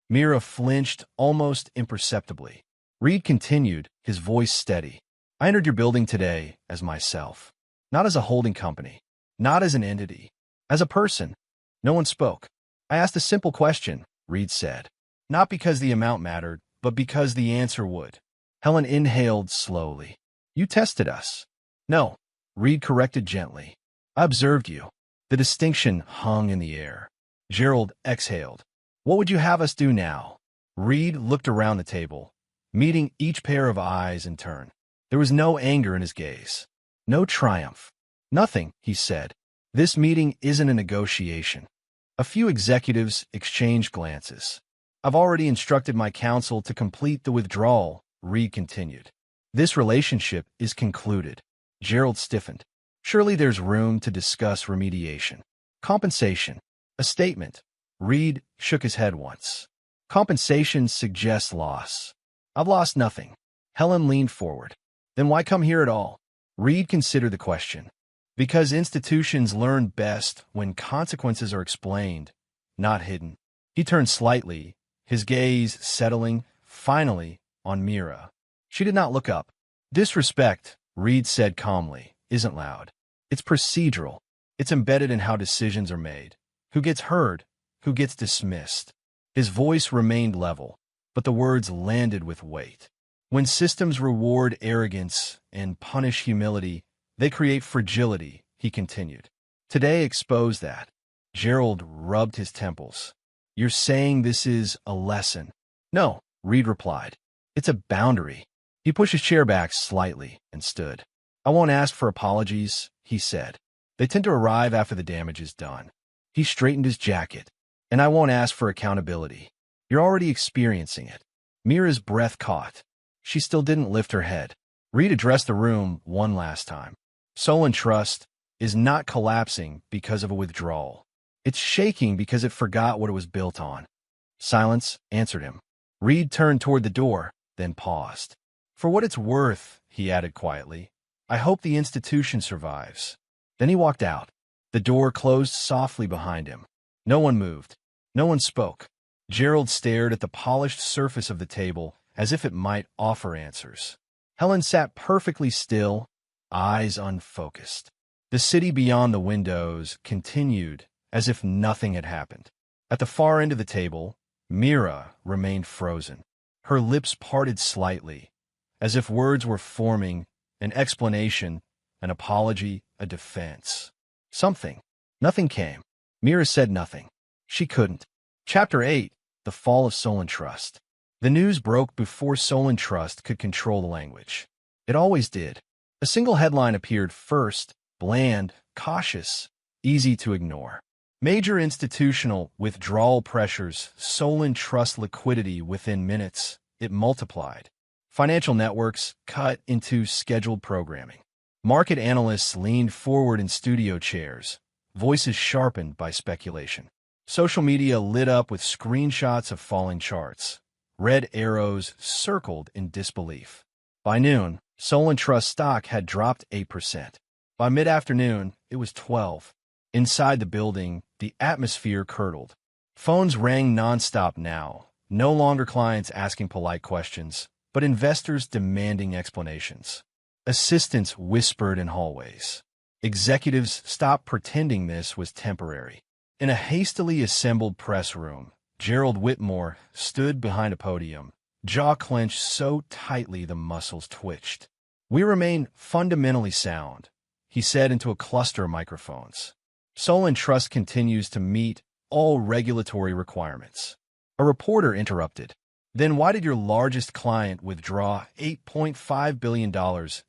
Mira flinched almost imperceptibly. Reed continued, his voice steady. "I entered your building today as myself. Not as a holding company. Not as an entity. As a person." No one spoke. "I asked a simple question," Reed said. "Not because the amount mattered, but because the answer would." Helen inhaled slowly. "You tested us." "No," Reed corrected gently. "I observed you." The distinction hung in the air. Gerald exhaled. "What would you have us do now?" Reed looked around the table, meeting each pair of eyes in turn. There was no anger in his gaze. No triumph. "Nothing," he said. "This meeting isn't a negotiation." A few executives exchanged glances. "I've already instructed my counsel to complete the withdrawal," Reed continued. "This relationship is concluded." Gerald stiffened. "Surely there's room to discuss remediation." "Compensation." "A statement." Reed shook his head once. "Compensation suggests loss." "I've lost nothing." Helen leaned forward. "Then why come here at all?" Reed considered the question. "Because institutions learn best when consequences are explained, not hidden." He turned slightly, his gaze settling, finally, on Mira. She did not look up. "Disrespect," Reed said calmly, "isn't loud. It's procedural. It's embedded in how decisions are made. Who gets heard? Who gets dismissed?" His voice remained level, but the words landed with weight. "When systems reward arrogance and punish humility, they create fragility," he continued. "Today exposed that." Gerald rubbed his temples. You're saying this is a lesson? No, Reed replied. It's a boundary. He pushed his chair back slightly and stood. I won't ask for apologies, he said. They tend to arrive after the damage is done. He straightened his jacket. And I won't ask for accountability. You're already experiencing it. Mira's breath caught. She still didn't lift her head. Reed addressed the room one last time. Solen Trust is not collapsing because of a withdrawal. It's shaking because it forgot what it was built on. Silence answered him. Reed turned toward the door, then paused. For what it's worth, he added quietly, I hope the institution survives. Then he walked out. The door closed softly behind him. No one moved. No one spoke. Gerald stared at the polished surface of the table as if it might offer answers. Helen sat perfectly still, eyes unfocused. The city beyond the windows continued as if nothing had happened. At the far end of the table, Mira remained frozen. Her lips parted slightly, as if words were forming, an explanation, an apology, a defense. Something. Nothing came. Mira said nothing. She couldn't. Chapter 8. The Fall of Solen Trust. The news broke before Solen Trust could control the language. It always did. A single headline appeared first, bland, cautious, easy to ignore. Major institutional withdrawal pressures, Solen Trust liquidity within minutes. It multiplied. Financial networks cut into scheduled programming. Market analysts leaned forward in studio chairs, voices sharpened by speculation. Social media lit up with screenshots of falling charts. Red arrows circled in disbelief. By noon, Solen Trust stock had dropped 8%. By mid-afternoon, it was 12%. Inside the building, the atmosphere curdled. Phones rang nonstop now, no longer clients asking polite questions, but investors demanding explanations. Assistants whispered in hallways. Executives stopped pretending this was temporary. In a hastily assembled press room, Gerald Whitmore stood behind a podium, jaw clenched so tightly the muscles twitched. We remain fundamentally sound, he said into a cluster of microphones. Solen Trust continues to meet all regulatory requirements. A reporter interrupted. Then why did your largest client withdraw $8.5 billion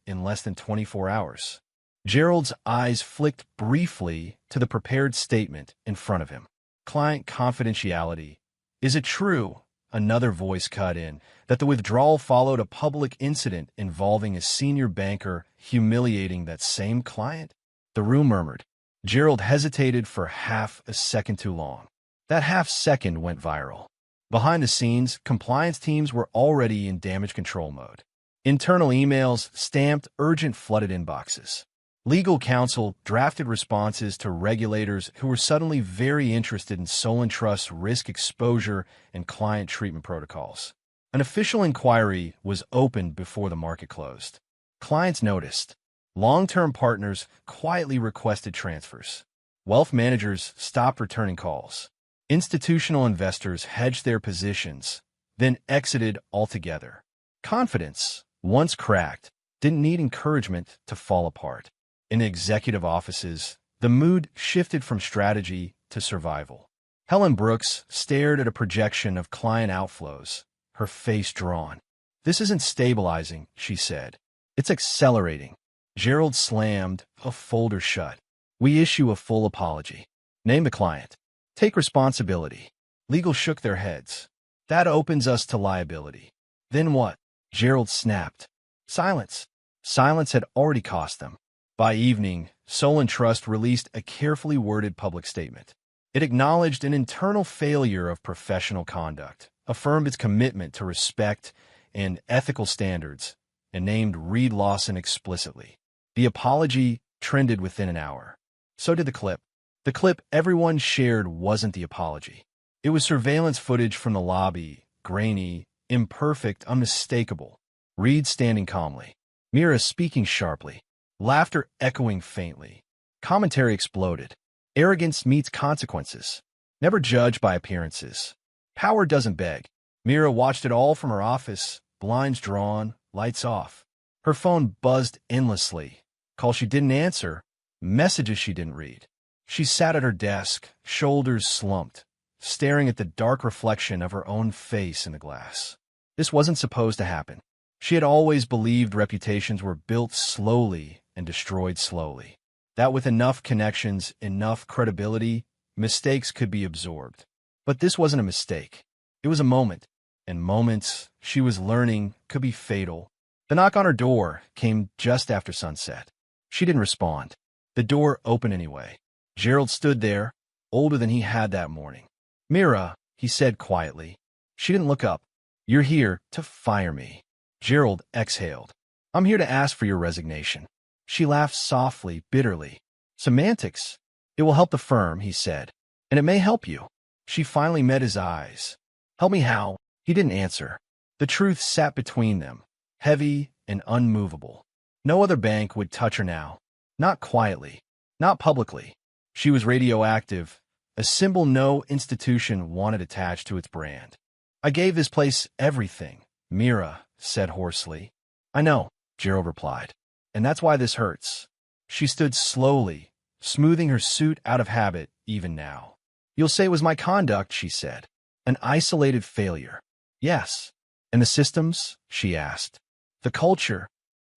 in less than 24 hours? Gerald's eyes flicked briefly to the prepared statement in front of him. Client confidentiality. Is it true, another voice cut in, that the withdrawal followed a public incident involving a senior banker humiliating that same client? The room murmured. Gerald hesitated for half a second too long. That half second went viral. Behind the scenes, compliance teams were already in damage control mode. Internal emails stamped urgent flooded inboxes. Legal counsel drafted responses to regulators who were suddenly very interested in Solen Trust's risk exposure and client treatment protocols. An official inquiry was opened before the market closed. Clients noticed. Long-term partners quietly requested transfers. Wealth managers stopped returning calls. Institutional investors hedged their positions, then exited altogether. Confidence, once cracked, didn't need encouragement to fall apart. In executive offices, the mood shifted from strategy to survival. Helen Brooks stared at a projection of client outflows, her face drawn. This isn't stabilizing, she said. It's accelerating. Gerald slammed a folder shut. We issue a full apology. Name the client. Take responsibility. Legal shook their heads. That opens us to liability. Then what? Gerald snapped. Silence. Silence had already cost them. By evening, Solen Trust released a carefully worded public statement. It acknowledged an internal failure of professional conduct, affirmed its commitment to respect and ethical standards, and named Reed Lawson explicitly. The apology trended within an hour. So did the clip. The clip everyone shared wasn't the apology. It was surveillance footage from the lobby, grainy, imperfect, unmistakable. Reed standing calmly. Mira speaking sharply. Laughter echoing faintly. Commentary exploded. Arrogance meets consequences. Never judge by appearances. Power doesn't beg. Mira watched it all from her office, blinds drawn, lights off. Her phone buzzed endlessly. Calls she didn't answer, messages she didn't read. She sat at her desk, shoulders slumped, staring at the dark reflection of her own face in the glass. This wasn't supposed to happen. She had always believed reputations were built slowly and destroyed slowly. That with enough connections, enough credibility, mistakes could be absorbed. But this wasn't a mistake. It was a moment, and moments, she was learning, could be fatal. The knock on her door came just after sunset. She didn't respond. The door opened anyway. Gerald stood there, older than he had that morning. "Mira," he said quietly. She didn't look up. "You're here to fire me." Gerald exhaled. "I'm here to ask for your resignation." She laughed softly, bitterly. "Semantics. It will help the firm," he said. "And it may help you." She finally met his eyes. "Help me how?" He didn't answer. The truth sat between them, heavy and unmovable. No other bank would touch her now. Not quietly. Not publicly. She was radioactive, a symbol no institution wanted attached to its brand. "I gave this place everything," Mira said hoarsely. "I know," Gerald replied. "And that's why this hurts." She stood slowly, smoothing her suit out of habit even now. "You'll say it was my conduct," she said. "An isolated failure." "Yes." "And the systems?" she asked. "The culture?"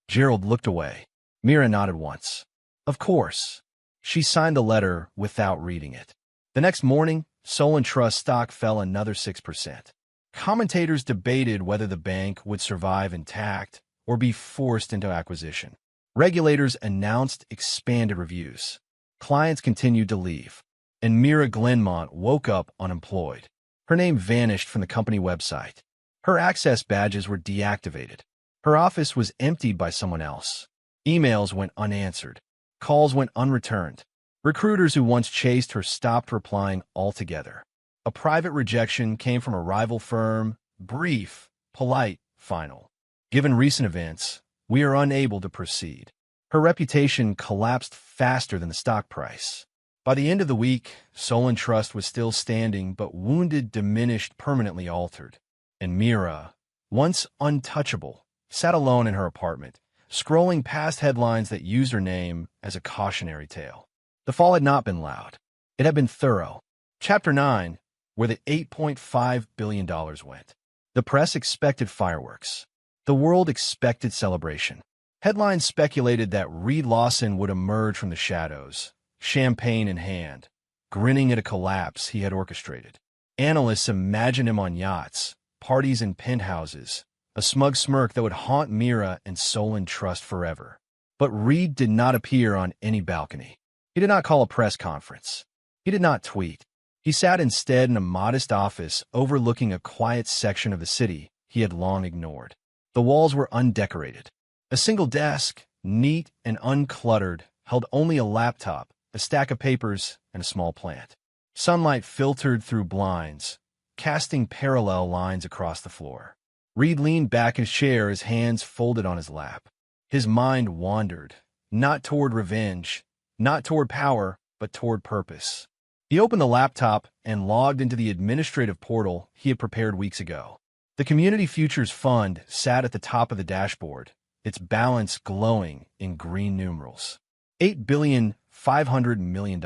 Gerald looked away. Mira nodded once. "Of course." She signed the letter without reading it. The next morning, Solen Trust stock fell another 6%. Commentators debated whether the bank would survive intact or be forced into acquisition. Regulators announced expanded reviews. Clients continued to leave. And Mira Glenmont woke up unemployed. Her name vanished from the company website. Her access badges were deactivated. Her office was emptied by someone else. Emails went unanswered. Calls went unreturned. Recruiters who once chased her stopped replying altogether. A private rejection came from a rival firm, brief, polite, final. "Given recent events, we are unable to proceed." Her reputation collapsed faster than the stock price. By the end of the week, Solen Trust was still standing, but wounded, diminished, permanently altered. And Mira, once untouchable, sat alone in her apartment, scrolling past headlines that used her name as a cautionary tale. The fall had not been loud. It had been thorough. Chapter 9, where the $8.5 billion went. The press expected fireworks. The world expected celebration. Headlines speculated that Lawson would emerge from the shadows, champagne in hand, grinning at a collapse he had orchestrated. Analysts imagined him on yachts, parties in penthouses, a smug smirk that would haunt Mira and Solen Trust forever. But Reed did not appear on any balcony. He did not call a press conference. He did not tweet. He sat instead in a modest office overlooking a quiet section of the city he had long ignored. The walls were undecorated. A single desk, neat and uncluttered, held only a laptop, a stack of papers, and a small plant. Sunlight filtered through blinds, casting parallel lines across the floor. Reed leaned back in his chair, his hands folded on his lap. His mind wandered, not toward revenge, not toward power, but toward purpose. He opened the laptop and logged into the administrative portal he had prepared weeks ago. The Community Futures Fund sat at the top of the dashboard, its balance glowing in green numerals. $8.5 billion.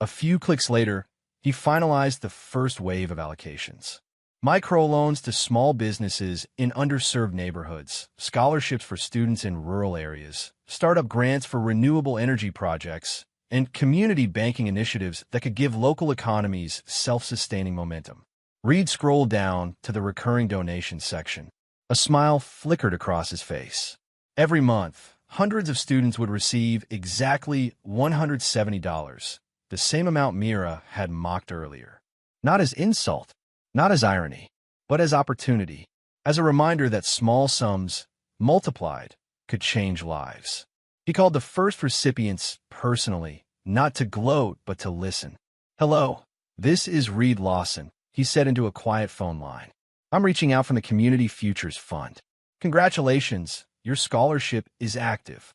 A few clicks later, he finalized the first wave of allocations. Microloans to small businesses in underserved neighborhoods, scholarships for students in rural areas, startup grants for renewable energy projects, and community banking initiatives that could give local economies self-sustaining momentum. Reed scrolled down to the recurring donations section. A smile flickered across his face. Every month, hundreds of students would receive exactly $170, the same amount Mira had mocked earlier. Not as insult, not as irony, but as opportunity, as a reminder that small sums, multiplied, could change lives. He called the first recipients personally, not to gloat, but to listen. "Hello, this is Reed Lawson," he said into a quiet phone line. "I'm reaching out from the Community Futures Fund. Congratulations, your scholarship is active."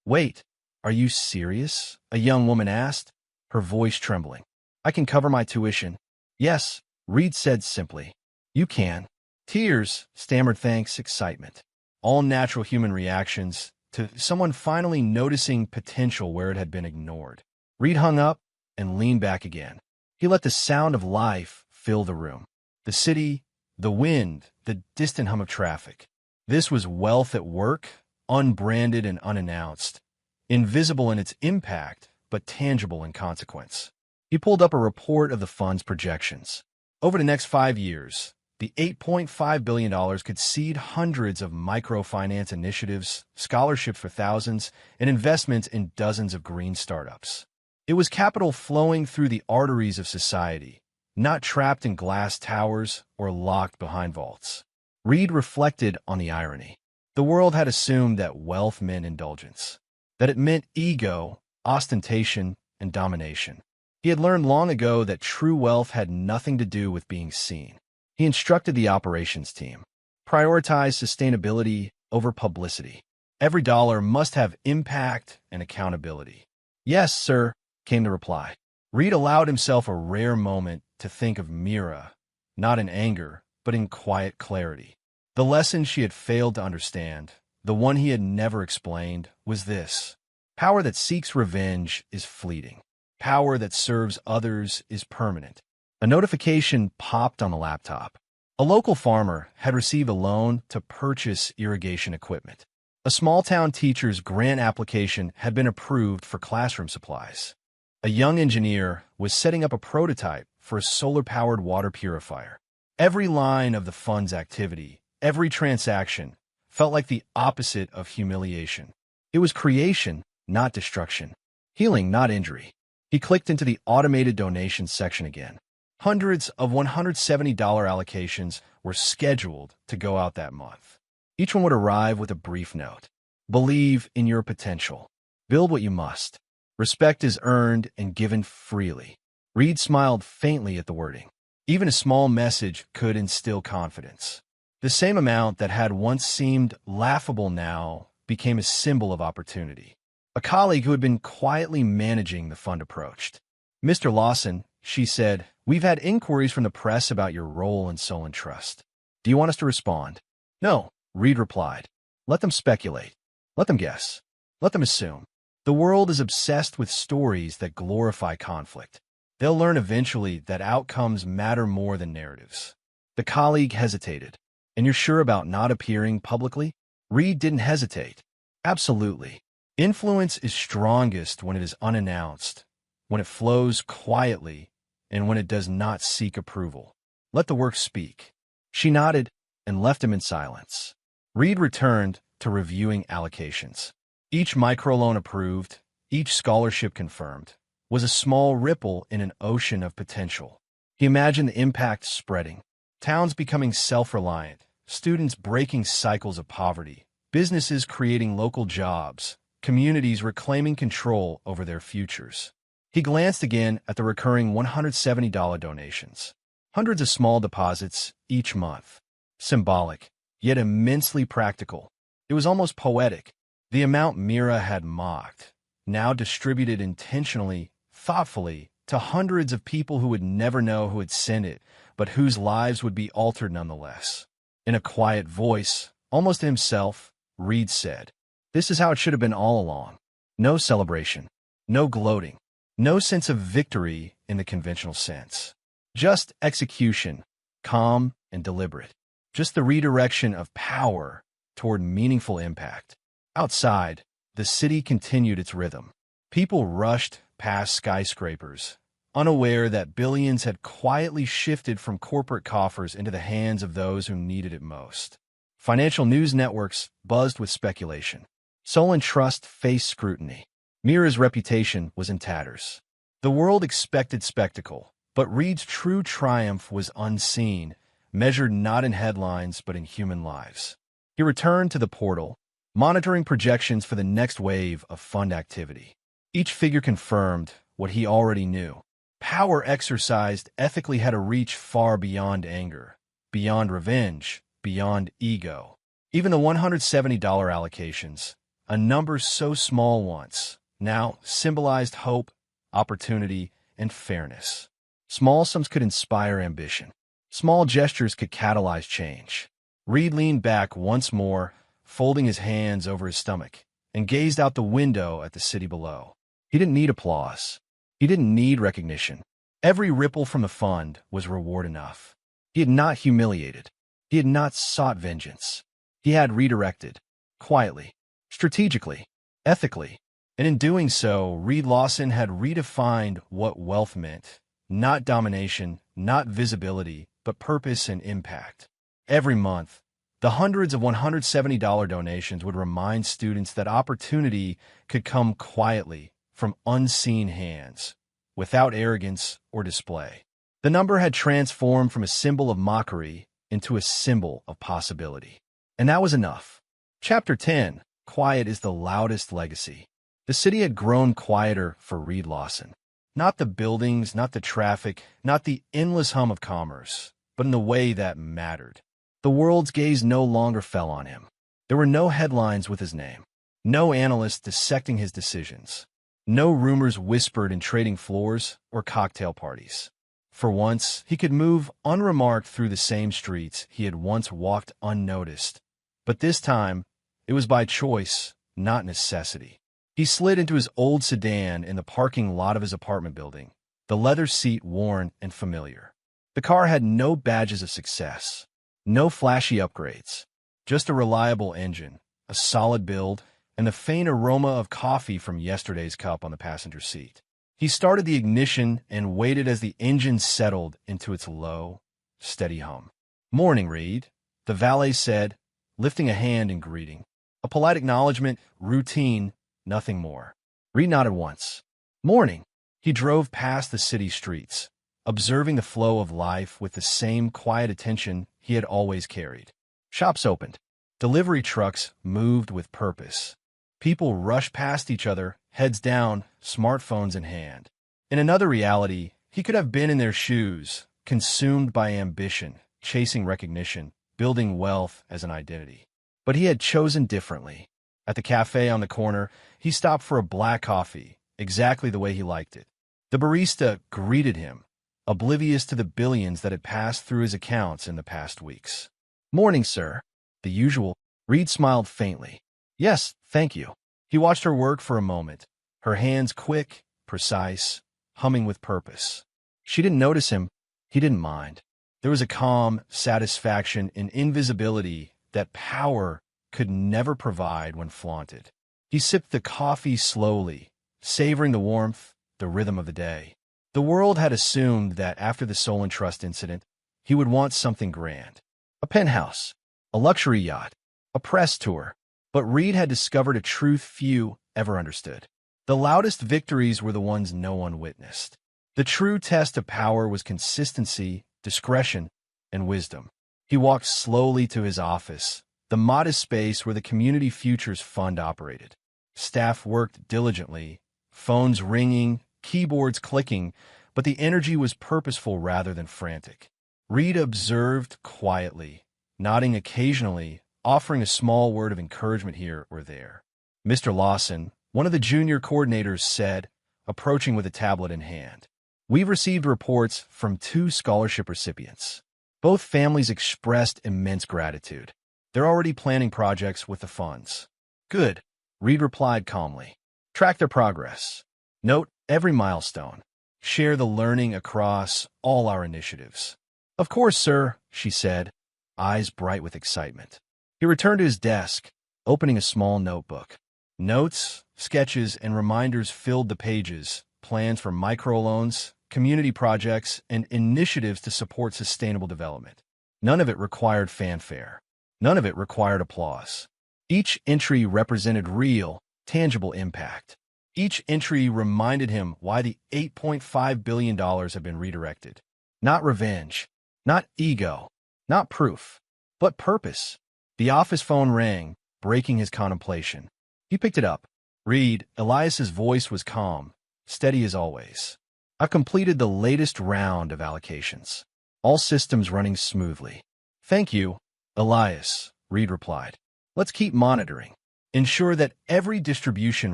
"Wait, are you serious?" a young woman asked, her voice trembling. "I can cover my tuition." "Yes," Reed said simply. "You can." Tears, stammered thanks, excitement. All natural human reactions to someone finally noticing potential where it had been ignored. Reed hung up and leaned back again. He let the sound of life fill the room. The city, the wind, the distant hum of traffic. This was wealth at work, unbranded and unannounced, invisible in its impact, but tangible in consequence. He pulled up a report of the fund's projections. Over the next 5 years, the $8.5 billion could seed hundreds of microfinance initiatives, scholarships for thousands, and investments in dozens of green startups. It was capital flowing through the arteries of society, not trapped in glass towers or locked behind vaults. Reed reflected on the irony. The world had assumed that wealth meant indulgence, that it meant ego, ostentation, and domination. He had learned long ago that true wealth had nothing to do with being seen. He instructed the operations team, prioritize sustainability over publicity. Every dollar must have impact and accountability. Yes, sir, came the reply. Reed allowed himself a rare moment to think of Mira, not in anger, but in quiet clarity. The lesson she had failed to understand, the one he had never explained, was this. Power that seeks revenge is fleeting. Power that serves others is permanent. A notification popped on the laptop. A local farmer had received a loan to purchase irrigation equipment. A small-town teacher's grant application had been approved for classroom supplies. A young engineer was setting up a prototype for a solar-powered water purifier. Every line of the fund's activity, every transaction, felt like the opposite of humiliation. It was creation, not destruction. Healing, not injury. He clicked into the automated donations section again. Hundreds of $170 allocations were scheduled to go out that month. Each one would arrive with a brief note. Believe in your potential. Build what you must. Respect is earned and given freely. Reed smiled faintly at the wording. Even a small message could instill confidence. The same amount that had once seemed laughable now became a symbol of opportunity. A colleague who had been quietly managing the fund approached. Mr. Lawson, she said, we've had inquiries from the press about your role in Solen Trust. Do you want us to respond? No, Reed replied. Let them speculate. Let them guess. Let them assume. The world is obsessed with stories that glorify conflict. They'll learn eventually that outcomes matter more than narratives. The colleague hesitated. And you're sure about not appearing publicly? Reed didn't hesitate. Absolutely. Influence is strongest when it is unannounced, when it flows quietly, and when it does not seek approval. Let the work speak. She nodded and left him in silence. Reed returned to reviewing allocations. Each microloan approved, each scholarship confirmed, was a small ripple in an ocean of potential. He imagined the impact spreading. Towns becoming self-reliant, students breaking cycles of poverty, businesses creating local jobs, communities reclaiming control over their futures. He glanced again at the recurring $170 donations. Hundreds of small deposits each month. Symbolic, yet immensely practical. It was almost poetic. The amount Mira had mocked, now distributed intentionally, thoughtfully, to hundreds of people who would never know who had sent it, but whose lives would be altered nonetheless. In a quiet voice, almost to himself, Reed said, "This is how it should have been all along. No celebration, no gloating, no sense of victory in the conventional sense. Just execution, calm and deliberate. Just the redirection of power toward meaningful impact." Outside, the city continued its rhythm. People rushed past skyscrapers, unaware that billions had quietly shifted from corporate coffers into the hands of those who needed it most. Financial news networks buzzed with speculation. Solen Trust faced scrutiny. Mira's reputation was in tatters. The world expected spectacle, but Reed's true triumph was unseen, measured not in headlines but in human lives. He returned to the portal, monitoring projections for the next wave of fund activity. Each figure confirmed what he already knew. Power exercised ethically had a reach far beyond anger, beyond revenge, beyond ego. Even the $170 allocations, a number so small once, now symbolized hope, opportunity, and fairness. Small sums could inspire ambition. Small gestures could catalyze change. Reed leaned back once more, folding his hands over his stomach, and gazed out the window at the city below. He didn't need applause. He didn't need recognition. Every ripple from the fund was reward enough. He had not humiliated. He had not sought vengeance. He had redirected, quietly, strategically, ethically. And in doing so, Lawson had redefined what wealth meant. Not domination, not visibility, but purpose and impact. Every month, the hundreds of $170 donations would remind students that opportunity could come quietly from unseen hands, without arrogance or display. The number had transformed from a symbol of mockery into a symbol of possibility. And that was enough. Chapter 10, Quiet is the Loudest Legacy. The city had grown quieter for Reed Lawson. Not the buildings, not the traffic, not the endless hum of commerce, but in the way that mattered. The world's gaze no longer fell on him. There were no headlines with his name, no analysts dissecting his decisions, no rumors whispered in trading floors or cocktail parties. For once, he could move unremarked through the same streets he had once walked unnoticed. But this time, it was by choice, not necessity. He slid into his old sedan in the parking lot of his apartment building, the leather seat worn and familiar. The car had no badges of success, no flashy upgrades, just a reliable engine, a solid build, and the faint aroma of coffee from yesterday's cup on the passenger seat. He started the ignition and waited as the engine settled into its low, steady hum. "Morning, Reed," the valet said, lifting a hand in greeting. A polite acknowledgement, routine, nothing more. Reed nodded once. "Morning." He drove past the city streets, observing the flow of life with the same quiet attention he had always carried. Shops opened. Delivery trucks moved with purpose. People rushed past each other, heads down, smartphones in hand. In another reality, he could have been in their shoes, consumed by ambition, chasing recognition, building wealth as an identity. But he had chosen differently. At the cafe on the corner, he stopped for a black coffee, exactly the way he liked it. The barista greeted him, oblivious to the billions that had passed through his accounts in the past weeks. "Morning, sir." The usual. Reed smiled faintly. "Yes, thank you." He watched her work for a moment, her hands quick, precise, humming with purpose. She didn't notice him. He didn't mind. There was a calm satisfaction in invisibility that power could never provide when flaunted. He sipped the coffee slowly, savoring the warmth, the rhythm of the day. The world had assumed that after the Solen Trust incident, he would want something grand. A penthouse, a luxury yacht, a press tour. But Reed had discovered a truth few ever understood. The loudest victories were the ones no one witnessed. The true test of power was consistency, discretion, and wisdom. He walked slowly to his office, the modest space where the Community Futures Fund operated. Staff worked diligently, phones ringing, keyboards clicking, but the energy was purposeful rather than frantic. Reed observed quietly, nodding occasionally, offering a small word of encouragement here or there. "Mr. Lawson," one of the junior coordinators said, approaching with a tablet in hand. "We've received reports from 2 scholarship recipients. Both families expressed immense gratitude. They're already planning projects with the funds." "Good," Reed replied calmly. "Track their progress. Note every milestone. Share the learning across all our initiatives." "Of course, sir," she said, eyes bright with excitement. He returned to his desk, opening a small notebook. Notes, sketches, and reminders filled the pages, plans for microloans, community projects, and initiatives to support sustainable development. None of it required fanfare. None of it required applause. Each entry represented real, tangible impact. Each entry reminded him why the $8.5 billion had been redirected. Not revenge, not ego, not proof, but purpose. The office phone rang, breaking his contemplation. He picked it up. "Reed," Elias's voice was calm, steady as always. "I've completed the latest round of allocations. All systems running smoothly." "Thank you, Elias," Reed replied. "Let's keep monitoring. Ensure that every distribution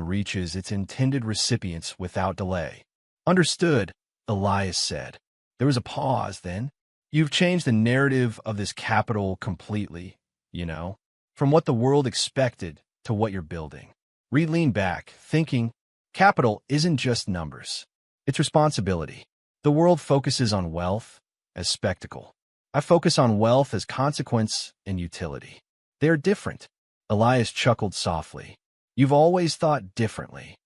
reaches its intended recipients without delay." "Understood," Elias said. There was a pause, then. "You've changed the narrative of this capital completely, from what the world expected to what you're building." Reed leaned back, thinking, capital isn't just numbers. It's responsibility. The world focuses on wealth as spectacle. I focus on wealth as consequence and utility. They are different. Elias chuckled softly. You've always thought differently.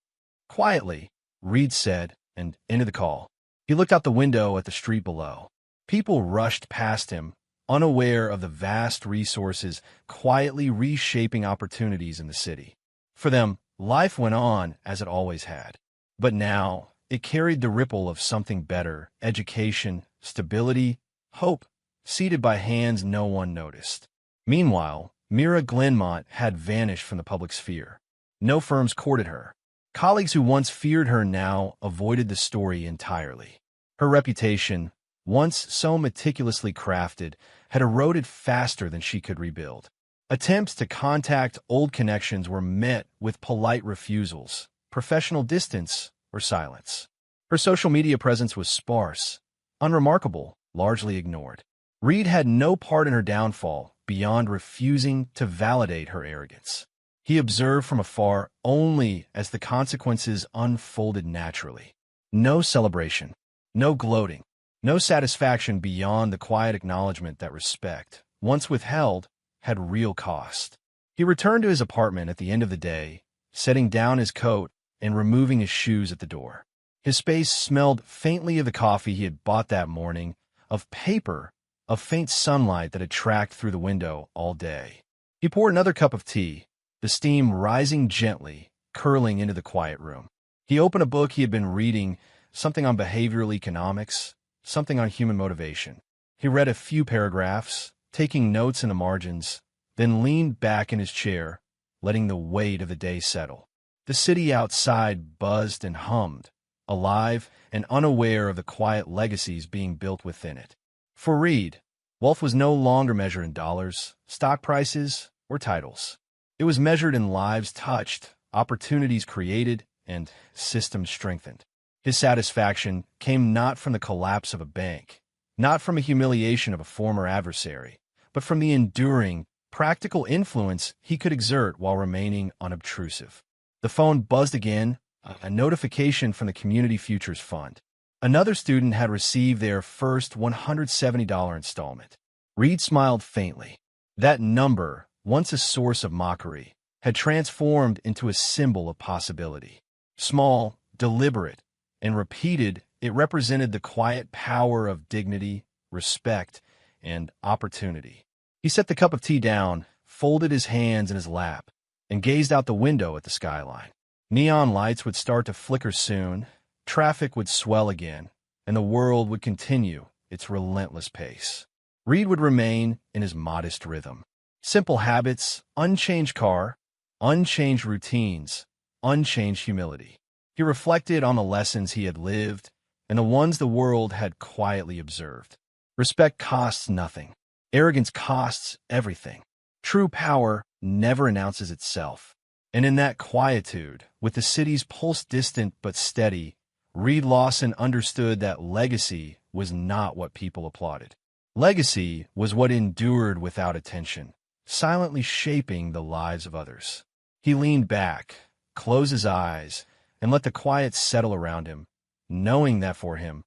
Quietly, Reed said, and ended the call. He looked out the window at the street below. People rushed past him, unaware of the vast resources quietly reshaping opportunities in the city. For them, life went on as it always had. But now, it carried the ripple of something better: education, stability, hope, seated by hands no one noticed. Meanwhile, Mira Glenmont had vanished from the public sphere. No firms courted her. Colleagues who once feared her now avoided the story entirely. Her reputation, once so meticulously crafted, had eroded faster than she could rebuild. Attempts to contact old connections were met with polite refusals, professional distance, or silence. Her social media presence was sparse, unremarkable, largely ignored. Reed had no part in her downfall beyond refusing to validate her arrogance. He observed from afar only as the consequences unfolded naturally. No celebration, no gloating, no satisfaction beyond the quiet acknowledgement that respect, once withheld, had real cost. He returned to his apartment at the end of the day, setting down his coat and removing his shoes at the door. His space smelled faintly of the coffee he had bought that morning, of paper, of faint sunlight that had tracked through the window all day. He poured another cup of tea, the steam rising gently, curling into the quiet room. He opened a book he had been reading, something on behavioral economics, something on human motivation. He read a few paragraphs, taking notes in the margins, then leaned back in his chair, letting the weight of the day settle. The city outside buzzed and hummed, alive and unaware of the quiet legacies being built within it. For Reed, wealth was no longer measured in dollars, stock prices, or titles. It was measured in lives touched, opportunities created, and systems strengthened. His satisfaction came not from the collapse of a bank, not from a humiliation of a former adversary, but from the enduring, practical influence he could exert while remaining unobtrusive. The phone buzzed again, a notification from the Community Futures Fund. Another student had received their first $170 installment. Reed smiled faintly. That number, once a source of mockery, had transformed into a symbol of possibility. Small, deliberate, and repeated, it represented the quiet power of dignity, respect, and opportunity. He set the cup of tea down, folded his hands in his lap, and gazed out the window at the skyline. Neon lights would start to flicker soon, traffic would swell again, and the world would continue its relentless pace. Reed would remain in his modest rhythm. Simple habits, unchanged car, unchanged routines, unchanged humility. He reflected on the lessons he had lived and the ones the world had quietly observed. Respect costs nothing. Arrogance costs everything. True power never announces itself. And in that quietude, with the city's pulse distant but steady, Reed Lawson understood that legacy was not what people applauded. Legacy was what endured without attention, silently shaping the lives of others. He leaned back, closed his eyes, and let the quiet settle around him, knowing that for him,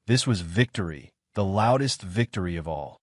this was victory, the loudest victory of all.